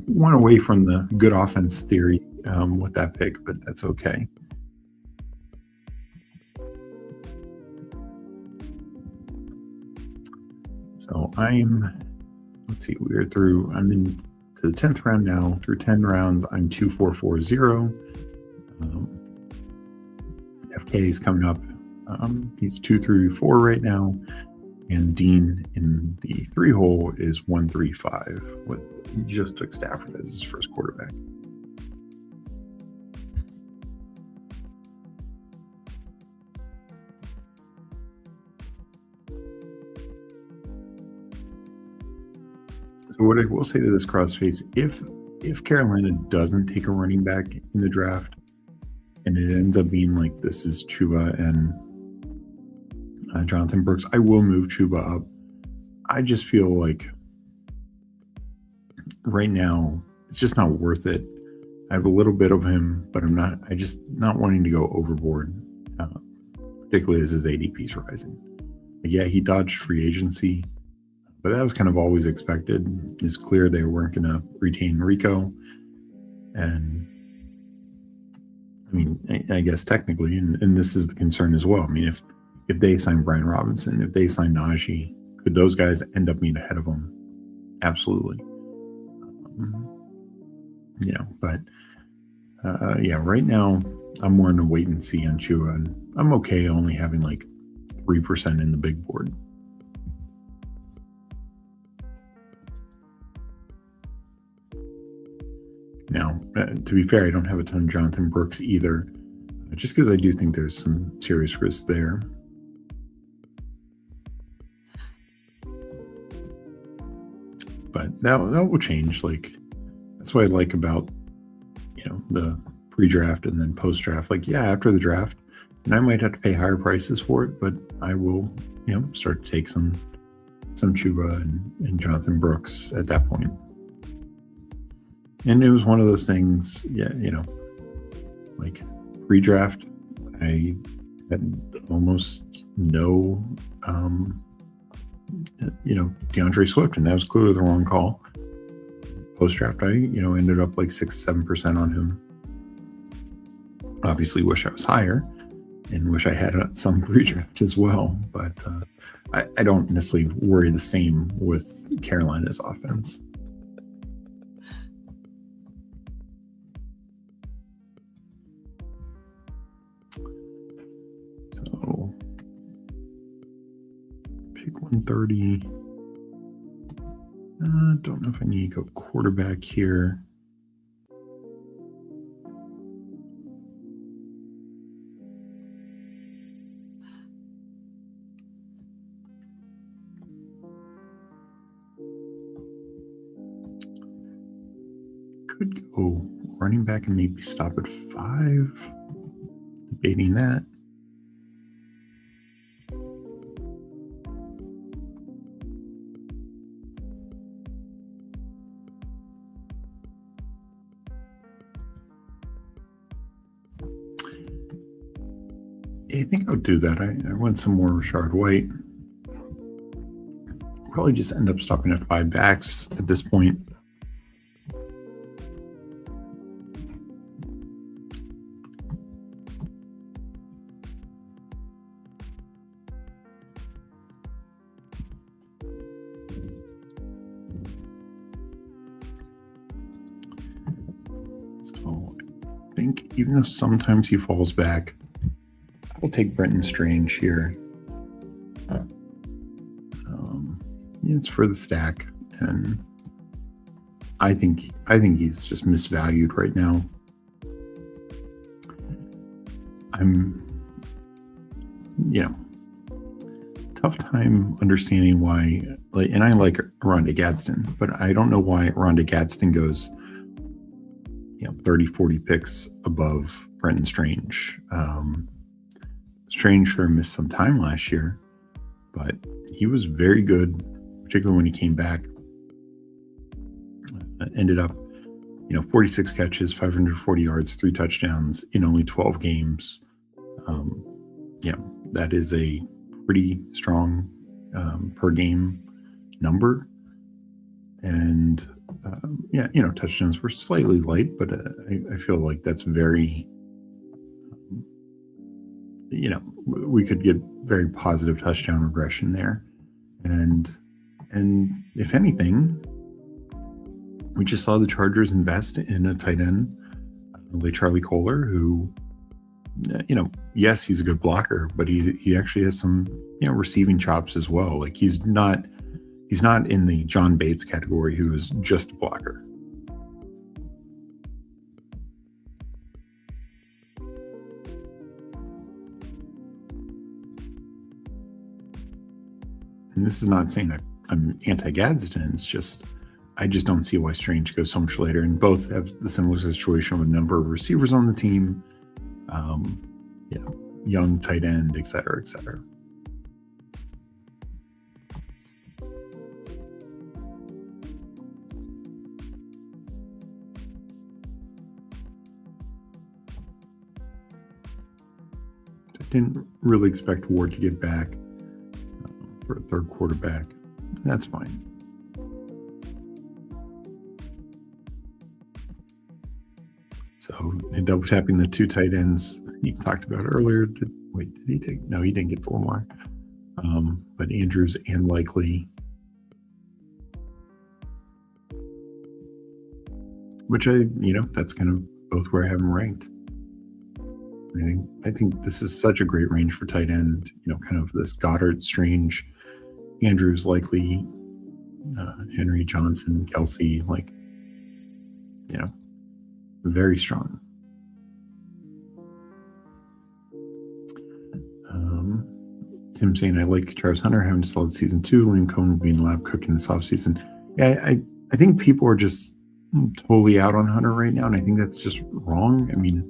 went away from the good offense theory with that pick, but that's okay. So let's see, I'm into the 10th round now. Through 10 rounds, I'm 2-4-4-0. FK is coming up. He's 2-3-4 right now, and Dean in the 3 hole is 1-3-5. He just took Stafford as his first quarterback. So what I will say to this crossface, if Carolina doesn't take a running back in the draft, and it ends up being like this is Chuba and Jonathan Brooks, I will move Chuba up. I just feel like right now it's just not worth it. I have a little bit of him, but I just not wanting to go overboard, particularly as his ADP is rising. But yeah, he dodged free agency, but that was kind of always expected. It's clear they weren't going to retain Rico, and I mean, I guess technically, and this is the concern as well. I mean, if they sign Brian Robinson, if they sign Najee, could those guys end up being ahead of them? Absolutely. But yeah, right now I'm more in a wait and see on Chua, and I'm okay only having like 3% in the big board. Now, to be fair, I don't have a ton of Jonathan Brooks either, just because I do think there's some serious risk there. But that will change. Like, that's what I like about, the pre-draft and then post-draft. Like, yeah, after the draft, and I might have to pay higher prices for it, but I will, start to take some Chuba and Jonathan Brooks at that point. And it was one of those things, like pre-draft, I had almost no, DeAndre Swift, and that was clearly the wrong call. Post-draft, I, ended up like 6-7% on him. Obviously wish I was higher and wish I had some pre-draft as well, but I don't necessarily worry the same with Carolina's offense. So pick 130. Don't know if I need to go quarterback here. Could go running back and maybe stop at 5. Debating that. I think I'll do that. I want some more Rashard White. Probably just end up stopping at 5 backs at this point. So I think even though sometimes he falls back, we'll take Brenton Strange here. It's for the stack, and I think he's just misvalued right now. I'm, tough time understanding why. And I like Rhonda Gadsden, but I don't know why Rhonda Gadsden goes, 30, 40 picks above Brenton Strange. Strange sure missed some time last year, but he was very good, particularly when he came back. Ended up, 46 catches, 540 yards, 3 touchdowns in only 12 games. That is a pretty strong per game number. And touchdowns were slightly light, but I feel like that's very, we could get very positive touchdown regression there. And if anything, we just saw the Chargers invest in a tight end, like Charlie Kohler, who, yes, he's a good blocker, but he actually has some, receiving chops as well. Like he's not in the John Bates category, who is just a blocker. And this is not saying that I'm anti-Gadsden. It's just, I just don't see why Strange goes so much later. And both have the similar situation with a number of receivers on the team, young tight end, et cetera, et cetera. I didn't really expect Ward to get back for a third quarterback. That's fine. So double tapping the 2 tight ends he talked about earlier. Did he take? No, he didn't get the Lamar. But Andrews and Likely, which that's kind of both where I have him ranked. I think this is such a great range for tight end. Kind of this Goddard, Strange, Andrews, Likely, Henry, Johnson, Kelsey, very strong. Tim saying, I like Travis Hunter having a solid season 2. Liam Cohen being lab cooking this offseason. Yeah, I think people are just totally out on Hunter right now, and I think that's just wrong. I mean,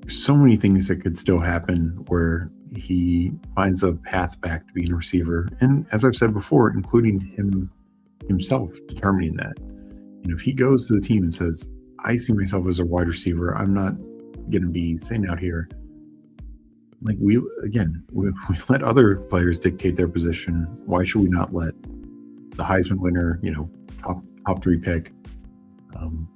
there's so many things that could still happen where he finds a path back to being a receiver, and as I've said before, including himself determining that. If he goes to the team and says, "I see myself as a wide receiver. I'm not going to be sitting out here." Like we let other players dictate their position. Why should we not let the Heisman winner, top 3 pick?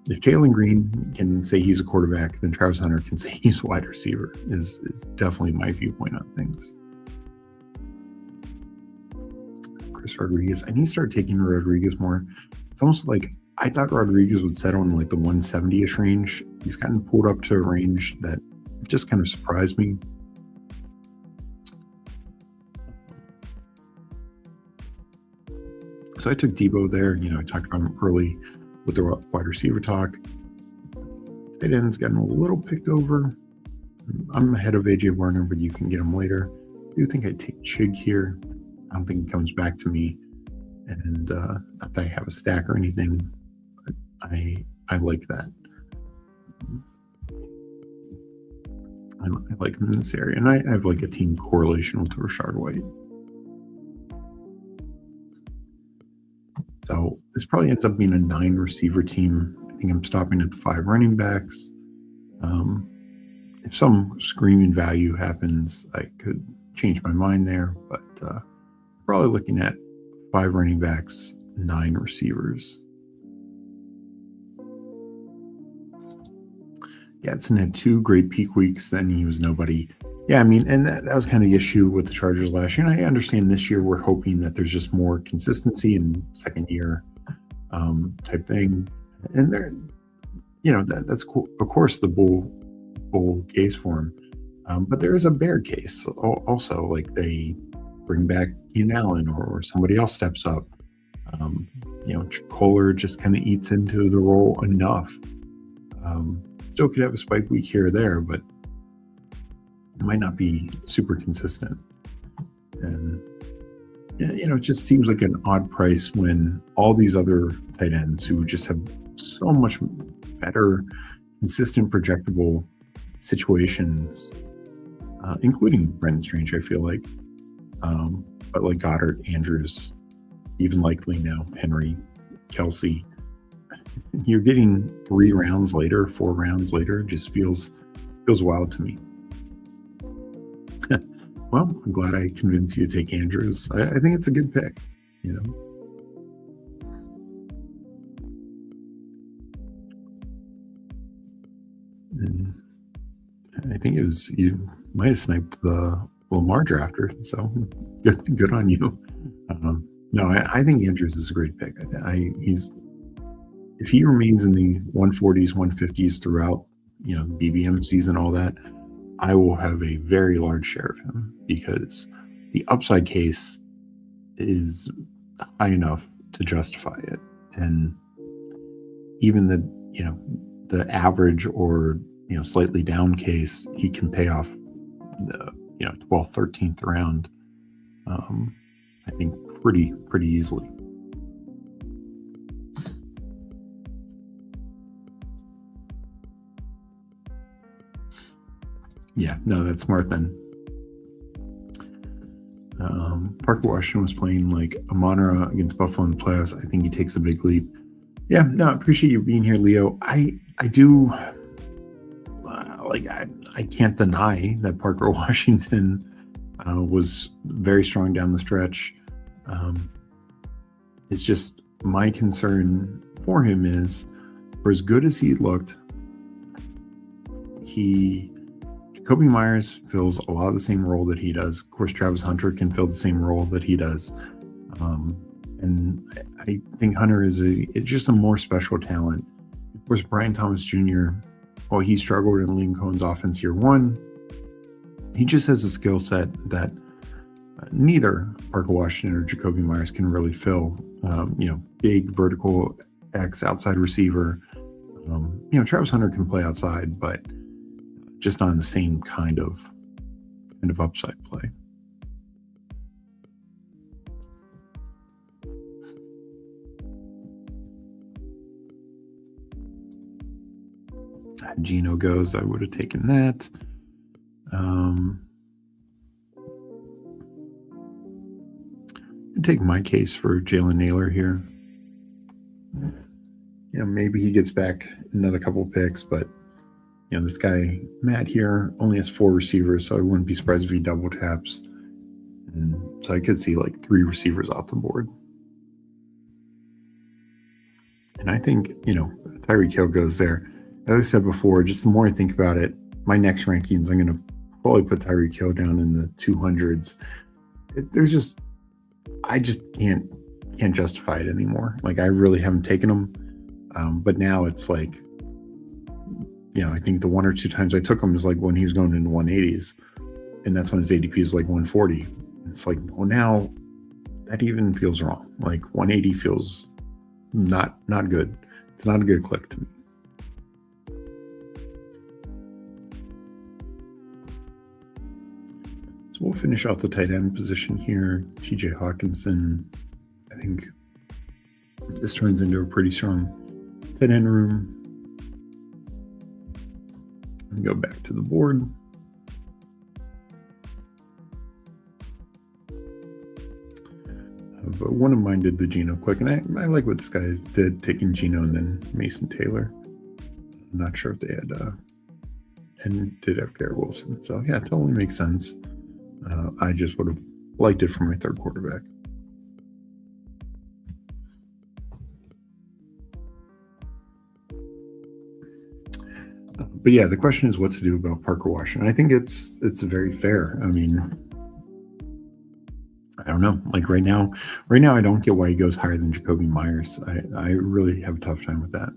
If Jalen Green can say he's a quarterback, then Travis Hunter can say he's a wide receiver. Is definitely my viewpoint on things. Chris Rodriguez, I need to start taking Rodriguez more. It's almost like I thought Rodriguez would settle in like the 170-ish range. He's gotten pulled up to a range that just kind of surprised me. So I took Debo there. I talked about him early with the wide receiver talk. Tight end's gotten a little picked over. I'm ahead of AJ Warner, but you can get him later. I do think I'd take Chig here. I don't think he comes back to me. And not that I have a stack or anything, but I like that. I like him in this area. And I have like a team correlation with Rashard White. So this probably ends up being a 9 receiver team. I think I'm stopping at the 5 running backs. If some screaming value happens, I could change my mind there, but probably looking at 5 running backs, 9 receivers. Gadsden had 2 great peak weeks, then he was nobody. Yeah, I mean, and that was kind of the issue with the Chargers last year. And I understand this year we're hoping that there's just more consistency in second year type thing. And there, that's cool. Of course, the bull case for him. But there is a bear case also, like they bring back Keenan Allen or somebody else steps up. Kohler just kind of eats into the role enough. Still could have a spike week here or there, but it might not be super consistent. And it just seems like an odd price when all these other tight ends who just have so much better, consistent, projectable situations, including Brendan Strange, I feel like, but like Goddard, Andrews, even likely now Henry, Kelsey, you're getting 3 rounds later, 4 rounds later, just feels wild to me. Well, I'm glad I convinced you to take Andrews. I think it's a good pick, And I think it was you might have sniped the Lamar drafter, so good on you. No, I think Andrews is a great pick. If he remains in the 140s, 150s throughout, BBM season, all that, I will have a very large share of him because the upside case is high enough to justify it. And even the average or, slightly down case, he can pay off the, 12th, 13th round, I think pretty easily. Yeah, no, that's smart then. Parker Washington was playing like Amon-Ra against Buffalo in the playoffs. I think he takes a big leap. Yeah, no, I appreciate you being here, Leo. I do I can't deny that Parker Washington was very strong down the stretch. It's just my concern for him is, for as good as he looked, Jacoby Myers fills a lot of the same role that he does. Of course, Travis Hunter can fill the same role that he does. And I think Hunter is just a more special talent. Of course, Brian Thomas Jr., while he struggled in Lincoln Cohen's offense year 1, he just has a skill set that neither Parker Washington or Jacoby Myers can really fill. Big vertical X outside receiver. Travis Hunter can play outside, but just not in the same kind of upside play. Geno goes, I would have taken that. I'd take my case for Jalen Naylor here. Maybe he gets back another couple picks, but this guy Matt here only has 4 receivers, so I wouldn't be surprised if he double taps. And so I could see like 3 receivers off the board. And I think, Tyreek Hill goes there. As I said before, just the more I think about it, my next rankings, I'm going to probably put Tyreek Hill down in the 200s. I just can't justify it anymore. Like, I really haven't taken him. But now it's like, I think the 1 or 2 times I took him is like when he was going into 180s. And that's when his ADP is like 140. It's like, well, now that even feels wrong. Like 180 feels not good. It's not a good click to me. So we'll finish out the tight end position here. TJ Hawkinson. I think this turns into a pretty strong tight end room. And go back to the board. But one of mine did the Geno click, and I like what this guy did, taking Geno and then Mason Taylor. I'm not sure if they had and did have Garrett Wilson. So yeah, it totally makes sense. I just would have liked it for my 3rd quarterback. But yeah, the question is what to do about Parker Washington. I think it's very fair. I mean, I don't know. Like right now, I don't get why he goes higher than Jacoby Myers. I really have a tough time with that.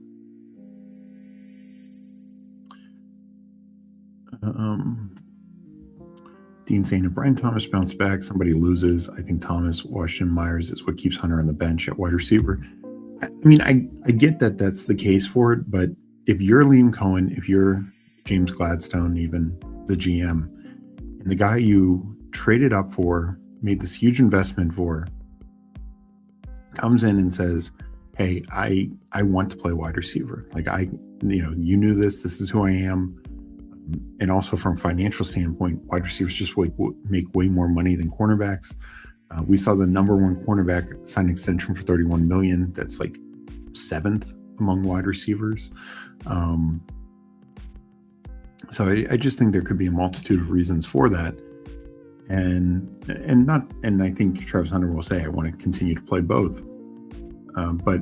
Dean saying if Brian Thomas bounced back, somebody loses. I think Thomas, Washington, Myers is what keeps Hunter on the bench at wide receiver. I mean, I get that that's the case for it, but if you're Liam Cohen, if you're James Gladstone, even the GM, and the guy you traded up for, made this huge investment for, comes in and says, hey, I want to play wide receiver. Like you knew this is who I am. And also from a financial standpoint, wide receivers just make way more money than cornerbacks. We saw the number 1 cornerback sign an extension for $31 million. That's like 7th among wide receivers. So I just think there could be a multitude of reasons for that. And I think Travis Hunter will say, I want to continue to play both. But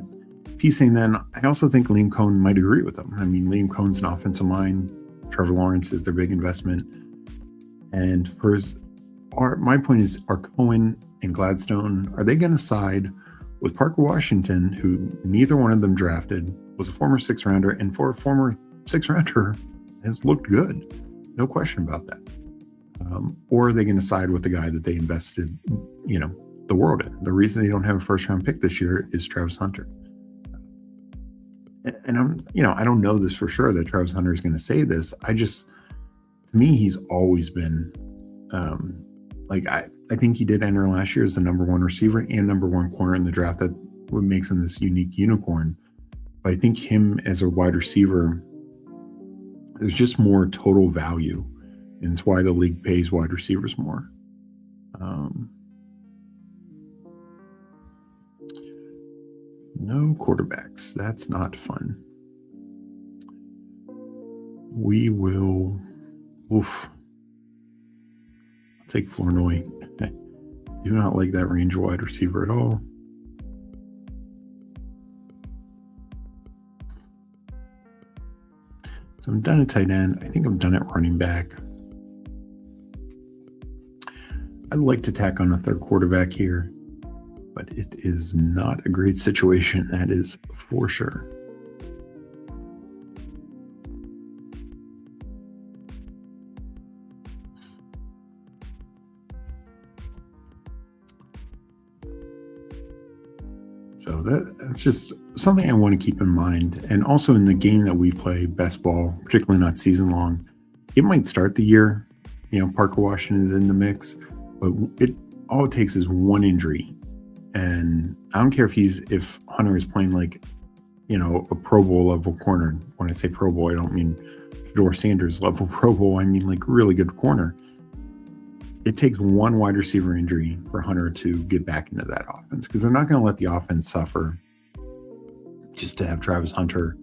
he's saying then, I also think Liam Cohen might agree with him. I mean, Liam Cohen's an offensive mind. Trevor Lawrence is their big investment. And my point is, are Cohen and Gladstone, are they going to side with Parker Washington, who neither one of them drafted, was a former 6th rounder, and for a former 6th rounder has looked good. No question about that. Or are they going to side with the guy that they invested, the world in? The reason they don't have a 1st round pick this year is Travis Hunter. And I don't know this for sure that Travis Hunter is going to say this. To me, he's always been, I think he did enter last year as the number 1 receiver and number 1 corner in the draft. That what makes him this unique unicorn. But I think him as a wide receiver, there's just more total value. And it's why the league pays wide receivers more. No quarterbacks. That's not fun. We will. I'll take Flournoy. Do not like that range wide receiver at all. So I'm done at tight end. I think I'm done at running back. I'd like to tack on a 3rd quarterback here, but it is not a great situation. That is for sure. So that's just something I want to keep in mind. And also in the game that we play, best ball, particularly not season long, it might start the year. Parker Washington is in the mix, but all it takes is one injury. And I don't care if Hunter is playing like, a Pro Bowl level corner. When I say Pro Bowl, I don't mean Shedeur Sanders level Pro Bowl, I mean like really good corner. It takes one wide receiver injury for Hunter to get back into that offense, because they're not going to let the offense suffer just to have Travis Hunter,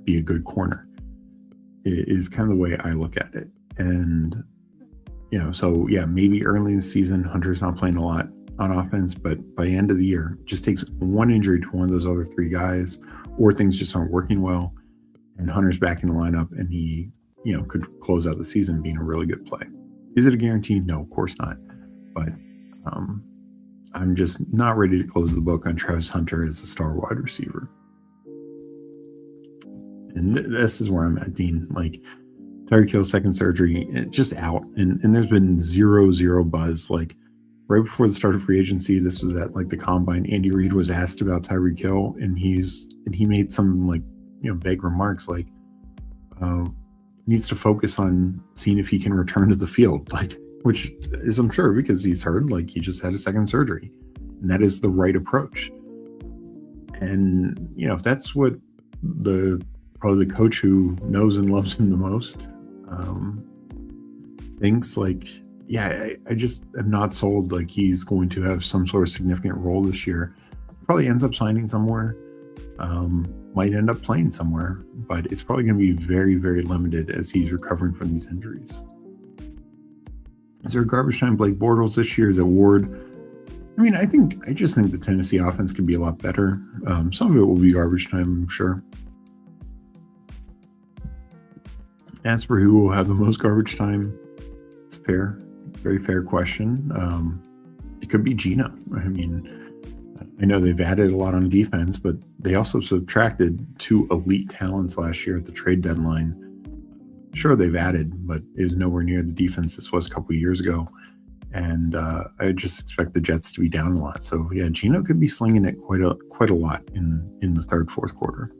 be a good corner. It is kind of the way I look at it. And, so yeah, maybe early in the season, Hunter's not playing a lot on offense, but by the end of the year, it just takes one injury to one of those other three guys, or things just aren't working well, and Hunter's back in the lineup, and he, could close out the season being a really good play. Is it a guarantee? No, of course not. But I'm just not ready to close the book on Travis Hunter as a star wide receiver. And this is where I'm at, Dean. Like, Tyreek Hill's second surgery, just out. And there's been zero buzz. Like, right before the start of free agency, this was at like the combine, Andy Reid was asked about Tyreek Hill, and he made some like, vague remarks like, needs to focus on seeing if he can return to the field, like, which is, I'm sure, because he's heard like he just had a second surgery, and that is the right approach. And if that's what probably the coach who knows and loves him the most thinks, like, yeah, I just am not sold like he's going to have some sort of significant role this year. Probably ends up signing somewhere, might end up playing somewhere, but it's probably going to be very, very limited as he's recovering from these injuries. Is there a garbage time Blake Bortles this year? Is it Ward? I mean, I just think the Tennessee offense could be a lot better. Some of it will be garbage time, I'm sure. As for who will have the most garbage time, it's fair. Very fair question. It could be Geno. I mean, I know they've added a lot on defense, but they also subtracted 2 elite talents last year at the trade deadline. Sure, they've added, but it was nowhere near the defense this was a couple of years ago. And I just expect the Jets to be down a lot. So yeah, Geno could be slinging it quite a lot in the third, fourth quarter.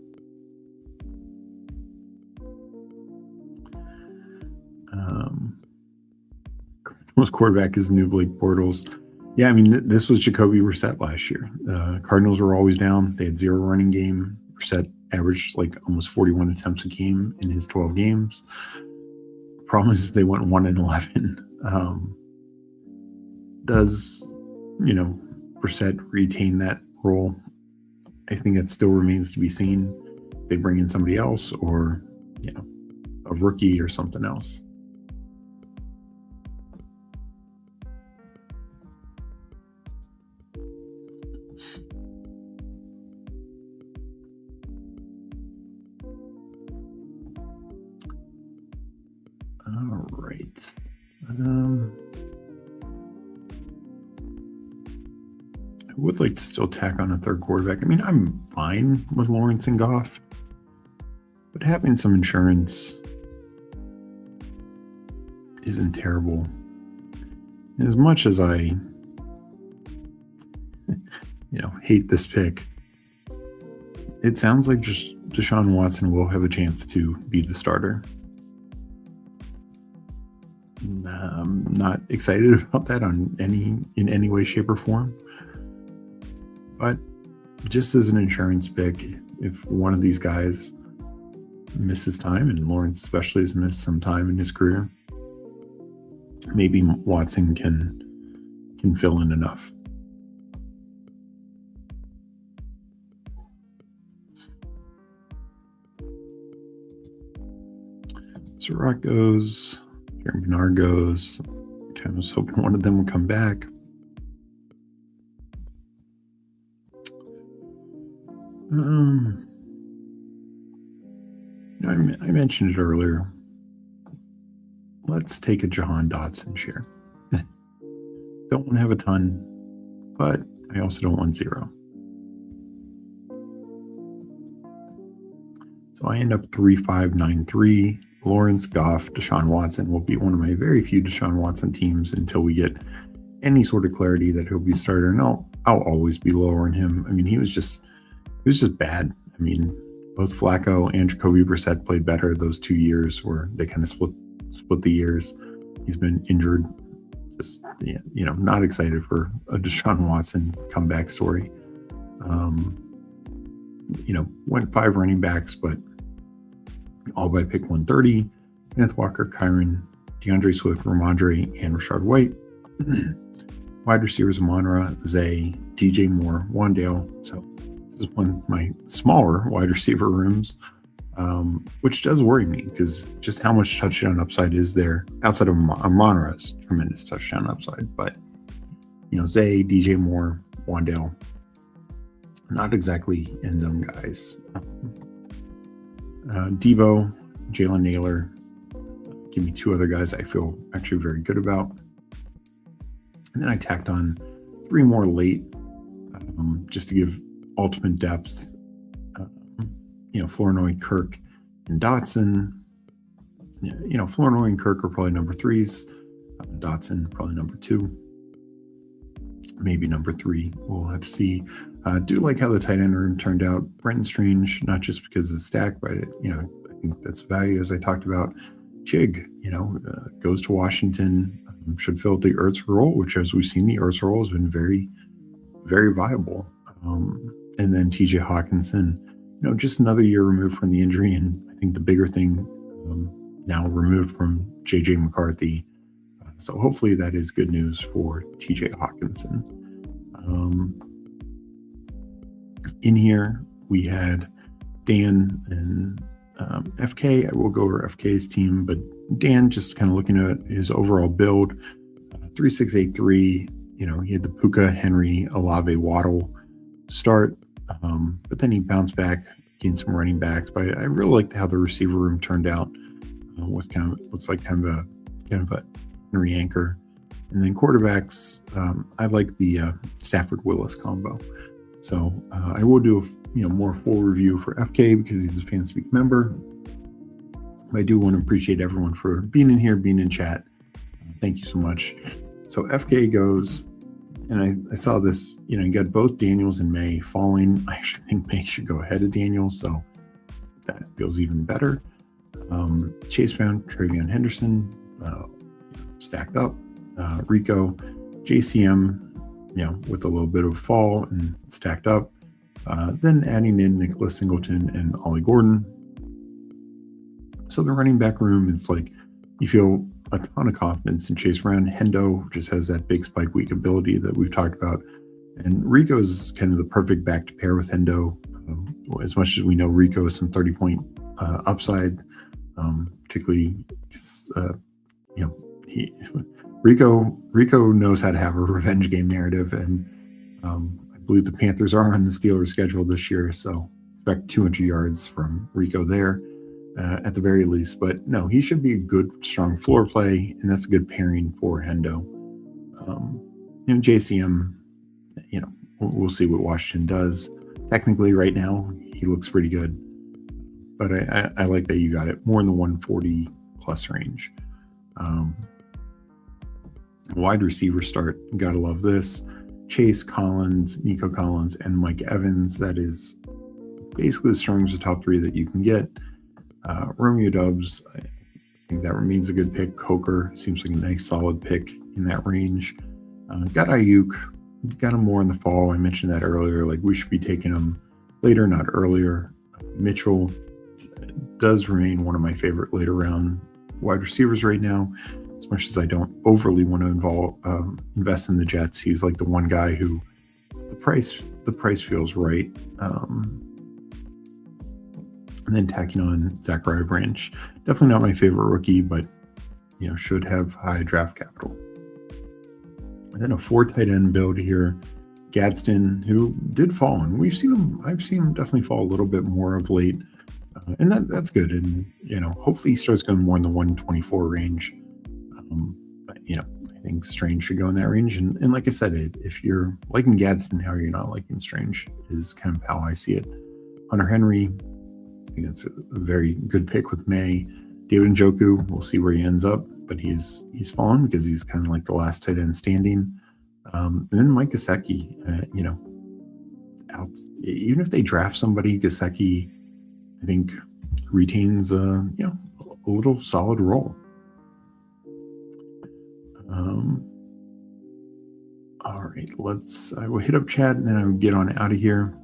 Most quarterback is the new Blake Bortles. Yeah, I mean, this was Jacoby Brissett last year. Cardinals were always down. They had 0 running game. Brissett averaged like almost 41 attempts a game in his 12 games. Problem is they went 1-11. Does, Brissett retain that role? I think that still remains to be seen. They bring in somebody else, or, a rookie or something else. All right. I would like to still tack on a third quarterback. I mean, I'm fine with Lawrence and Goff, but having some insurance isn't terrible. As much as I, hate this pick, it sounds like just Deshaun Watson will have a chance to be the starter. I'm not excited about that in any way, shape, or form. But just as an insurance pick, if one of these guys misses time, and Lawrence especially has missed some time in his career, maybe Watson can fill in enough. So Rock goes. Jeremy Bernard goes. Kind of was hoping one of them would come back. I mentioned it earlier. Let's take a Jahan Dotson share. Don't want to have a ton, but I also don't want 0. So I end up 3-5-9-3. Lawrence, Goff, Deshaun Watson will be one of my very few Deshaun Watson teams until we get any sort of clarity that he'll be starter. And I'll always be lowering him. I mean, he was just bad. I mean, both Flacco and Jacoby Brissett played better those 2 years where they kind of split the years. He's been injured. Just, not excited for a Deshaun Watson comeback story. Went 5 running backs, but all by pick 130. Kenneth Walker, Kyron, DeAndre Swift, Ramondre, and Rashard White. Wide receivers, Amon-Ra, Zay, DJ Moore, Wandale. So this is one of my smaller wide receiver rooms, which does worry me because just how much touchdown upside is there outside of Amon-Ra's tremendous touchdown upside. But, Zay, DJ Moore, Wandale, not exactly end zone guys. Debo, Jalen Naylor, give me two other guys I feel actually very good about. And then I tacked on 3 more late just to give ultimate depth. Flournoy, Kirk, and Dotson. Flournoy and Kirk are probably number 3s. Dotson probably number 2. Maybe number 3. We'll have to see. Do like how the tight end room turned out. Brenton Strange, not just because of the stack, but I think that's value as I talked about. Chig, goes to Washington, should fill the Ertz role, which as we've seen, the Ertz role has been very, very viable. And then TJ Hawkinson, just another year removed from the injury. And I think the bigger thing now removed from JJ McCarthy. So hopefully that is good news for TJ Hawkinson. In here, we had Dan and FK. I will go over FK's team, but Dan, just kind of looking at his overall build, 3-6-8-3. He had the Puka, Henry, Olave, Waddle start, but then he bounced back, gained some running backs. But I really liked how the receiver room turned out. With looks like kind of a Henry anchor, and then quarterbacks. I like the Stafford Willis combo. So I will do a more full review for FK because he's a FanSpeak member. I do want to appreciate everyone for being in here, being in chat. Thank you so much. So FK goes, and I saw this, you got both Daniels and May falling. I actually think May should go ahead of Daniels, so that feels even better. Chase Brown, Travion Henderson, stacked up. Rico, JCM, with a little bit of fall and stacked up. Then adding in Nicholas Singleton and Ollie Gordon. So the running back room, it's like you feel a ton of confidence in Chase Brown. Hendo just has that big spike week ability that we've talked about. And Rico is kind of the perfect back to pair with Hendo. As much as we know Rico is some 30-point upside, particularly Rico knows how to have a revenge game narrative, and I believe the Panthers are on the Steelers schedule this year, so expect 200 yards from Rico there at the very least. But no, he should be a good, strong floor play, and that's a good pairing for Hendo. JCM, we'll see what Washington does. Technically, right now, he looks pretty good, but I like that you got it more in the 140 plus range. Wide receiver start, gotta love this. Chase Collins, Nico Collins, and Mike Evans. That is basically the strongest of the top 3 that you can get. Romeo Doubs, I think that remains a good pick. Coker seems like a nice solid pick in that range. Got Ayuk, got him more in the fall. I mentioned that earlier. Like we should be taking him later, not earlier. Mitchell does remain one of my favorite later round wide receivers right now. As much as I don't overly want to invest in the Jets, he's like the one guy who the price feels right. And then tacking on Zachariah Branch, definitely not my favorite rookie, but should have high draft capital. And then a 4 tight end build here. Gadsden, who did fall, and I've seen him definitely fall a little bit more of late, and that's good. And hopefully he starts going more in the 124 range. But I think Strange should go in that range. And like I said, if you're liking Gadsden, how you're not liking Strange is kind of how I see it. Hunter Henry, I think that's a very good pick with May. David Njoku, we'll see where he ends up, but he's fallen because he's kind of like the last tight end standing. And then Mike Gesicki, even if they draft somebody, Gesicki, I think retains a little solid role. All right, I will hit up chat and then I will get on out of here.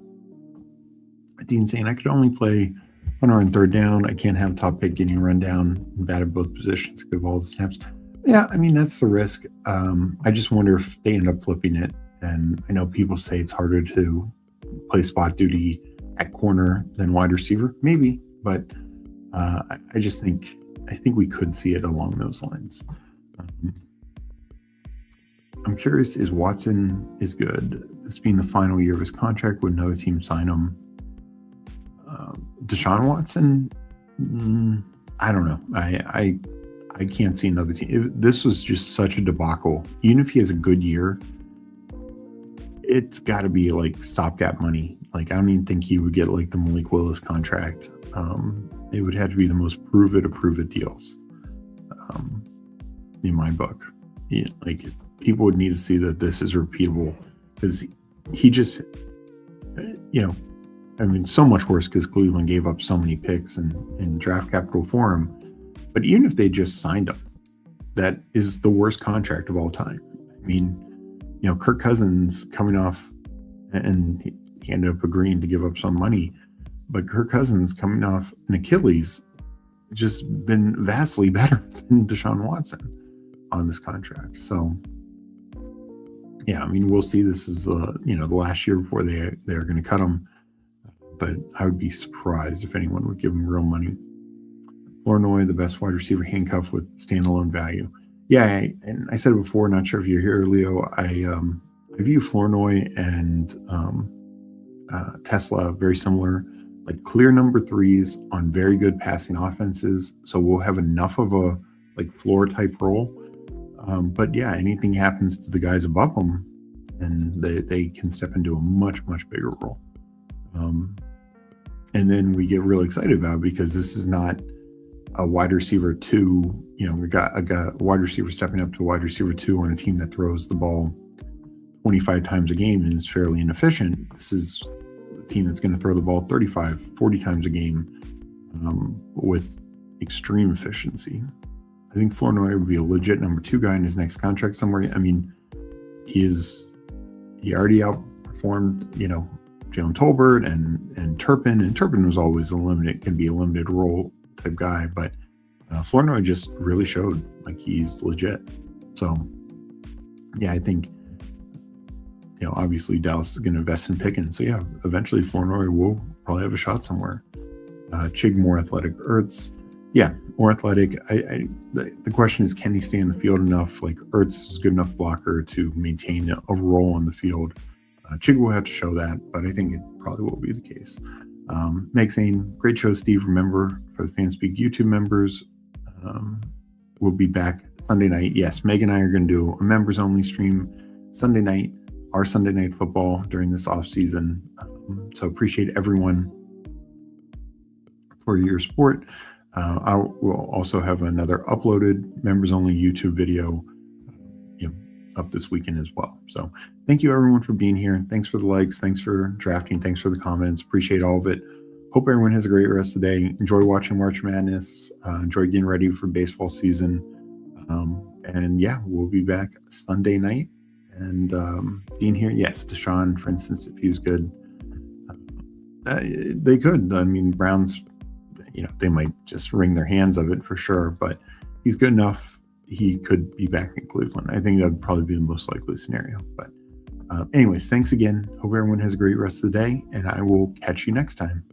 Dean saying I could only play Punter on third down. I can't have top pick getting run down, bad at both positions, give all the snaps. Yeah, I mean, that's the risk. I just wonder if they end up flipping it. And I know people say it's harder to play spot duty at corner than wide receiver. Maybe, but I think we could see it along those lines. I'm curious, is Watson is good? This being the final year of his contract, would another team sign him? Deshaun Watson? I don't know. I can't see another team. This was just such a debacle. Even if he has a good year, it's got to be like stopgap money. Like, I don't even think he would get like the Malik Willis contract. It would have to be the most prove it deals in my book. Like, people would need to see that this is repeatable, because he just, I mean, so much worse because Cleveland gave up so many picks and draft capital for him. But even if they just signed him, that is the worst contract of all time. I mean, Kirk Cousins coming off, and he ended up agreeing to give up some money, but Kirk Cousins coming off an Achilles just been vastly better than Deshaun Watson on this contract. So, yeah, I mean, we'll see. This is the last year before they're going to cut him, but I would be surprised if anyone would give him real money. Flournoy, the best wide receiver handcuff with standalone value. Yeah, and I said it before, not sure if you're here, Leo. I view Flournoy and Tesla very similar, like clear number threes on very good passing offenses. So we'll have enough of a like floor type role. But yeah, anything happens to the guys above them, and they can step into a much, much bigger role. And then we get really excited about it because this is not a wide receiver two. We got a wide receiver stepping up to a wide receiver two on a team that throws the ball 25 times a game and is fairly inefficient. This is a team that's going to throw the ball 35, 40 times a game with extreme efficiency. I think Flournoy would be a legit number two guy in his next contract somewhere. I mean, he already outperformed, Jalen Tolbert and Turpin, and Turpin was always can be a limited role type guy, but Flournoy just really showed like he's legit. So yeah, I think obviously Dallas is going to invest in Pickens. So yeah, eventually Flournoy will probably have a shot somewhere. Chig more athletic. Ertz, yeah, more athletic. The question is, can he stay in the field enough? Like, Ertz is a good enough blocker to maintain a role on the field. Chig will have to show that, but I think it probably will be the case. Meg saying, great show, Steve. Remember, for the FanSpeak YouTube members, we'll be back Sunday night. Yes, Meg and I are going to do a members only stream Sunday night, our Sunday night football during this off season. So appreciate everyone for your support. I will also have another uploaded members only YouTube video up this weekend as well. So thank you everyone for being here. Thanks for the likes. Thanks for drafting. Thanks for the comments. Appreciate all of it. Hope everyone has a great rest of the day. Enjoy watching March Madness. Enjoy getting ready for baseball season. And yeah, we'll be back Sunday night. And being here, yes, Deshaun, for instance, if he was good, they could. I mean, Browns, they might just wring their hands of it for sure, but he's good enough. He could be back in Cleveland. I think that would probably be the most likely scenario. But anyways, thanks again. Hope everyone has a great rest of the day, and I will catch you next time.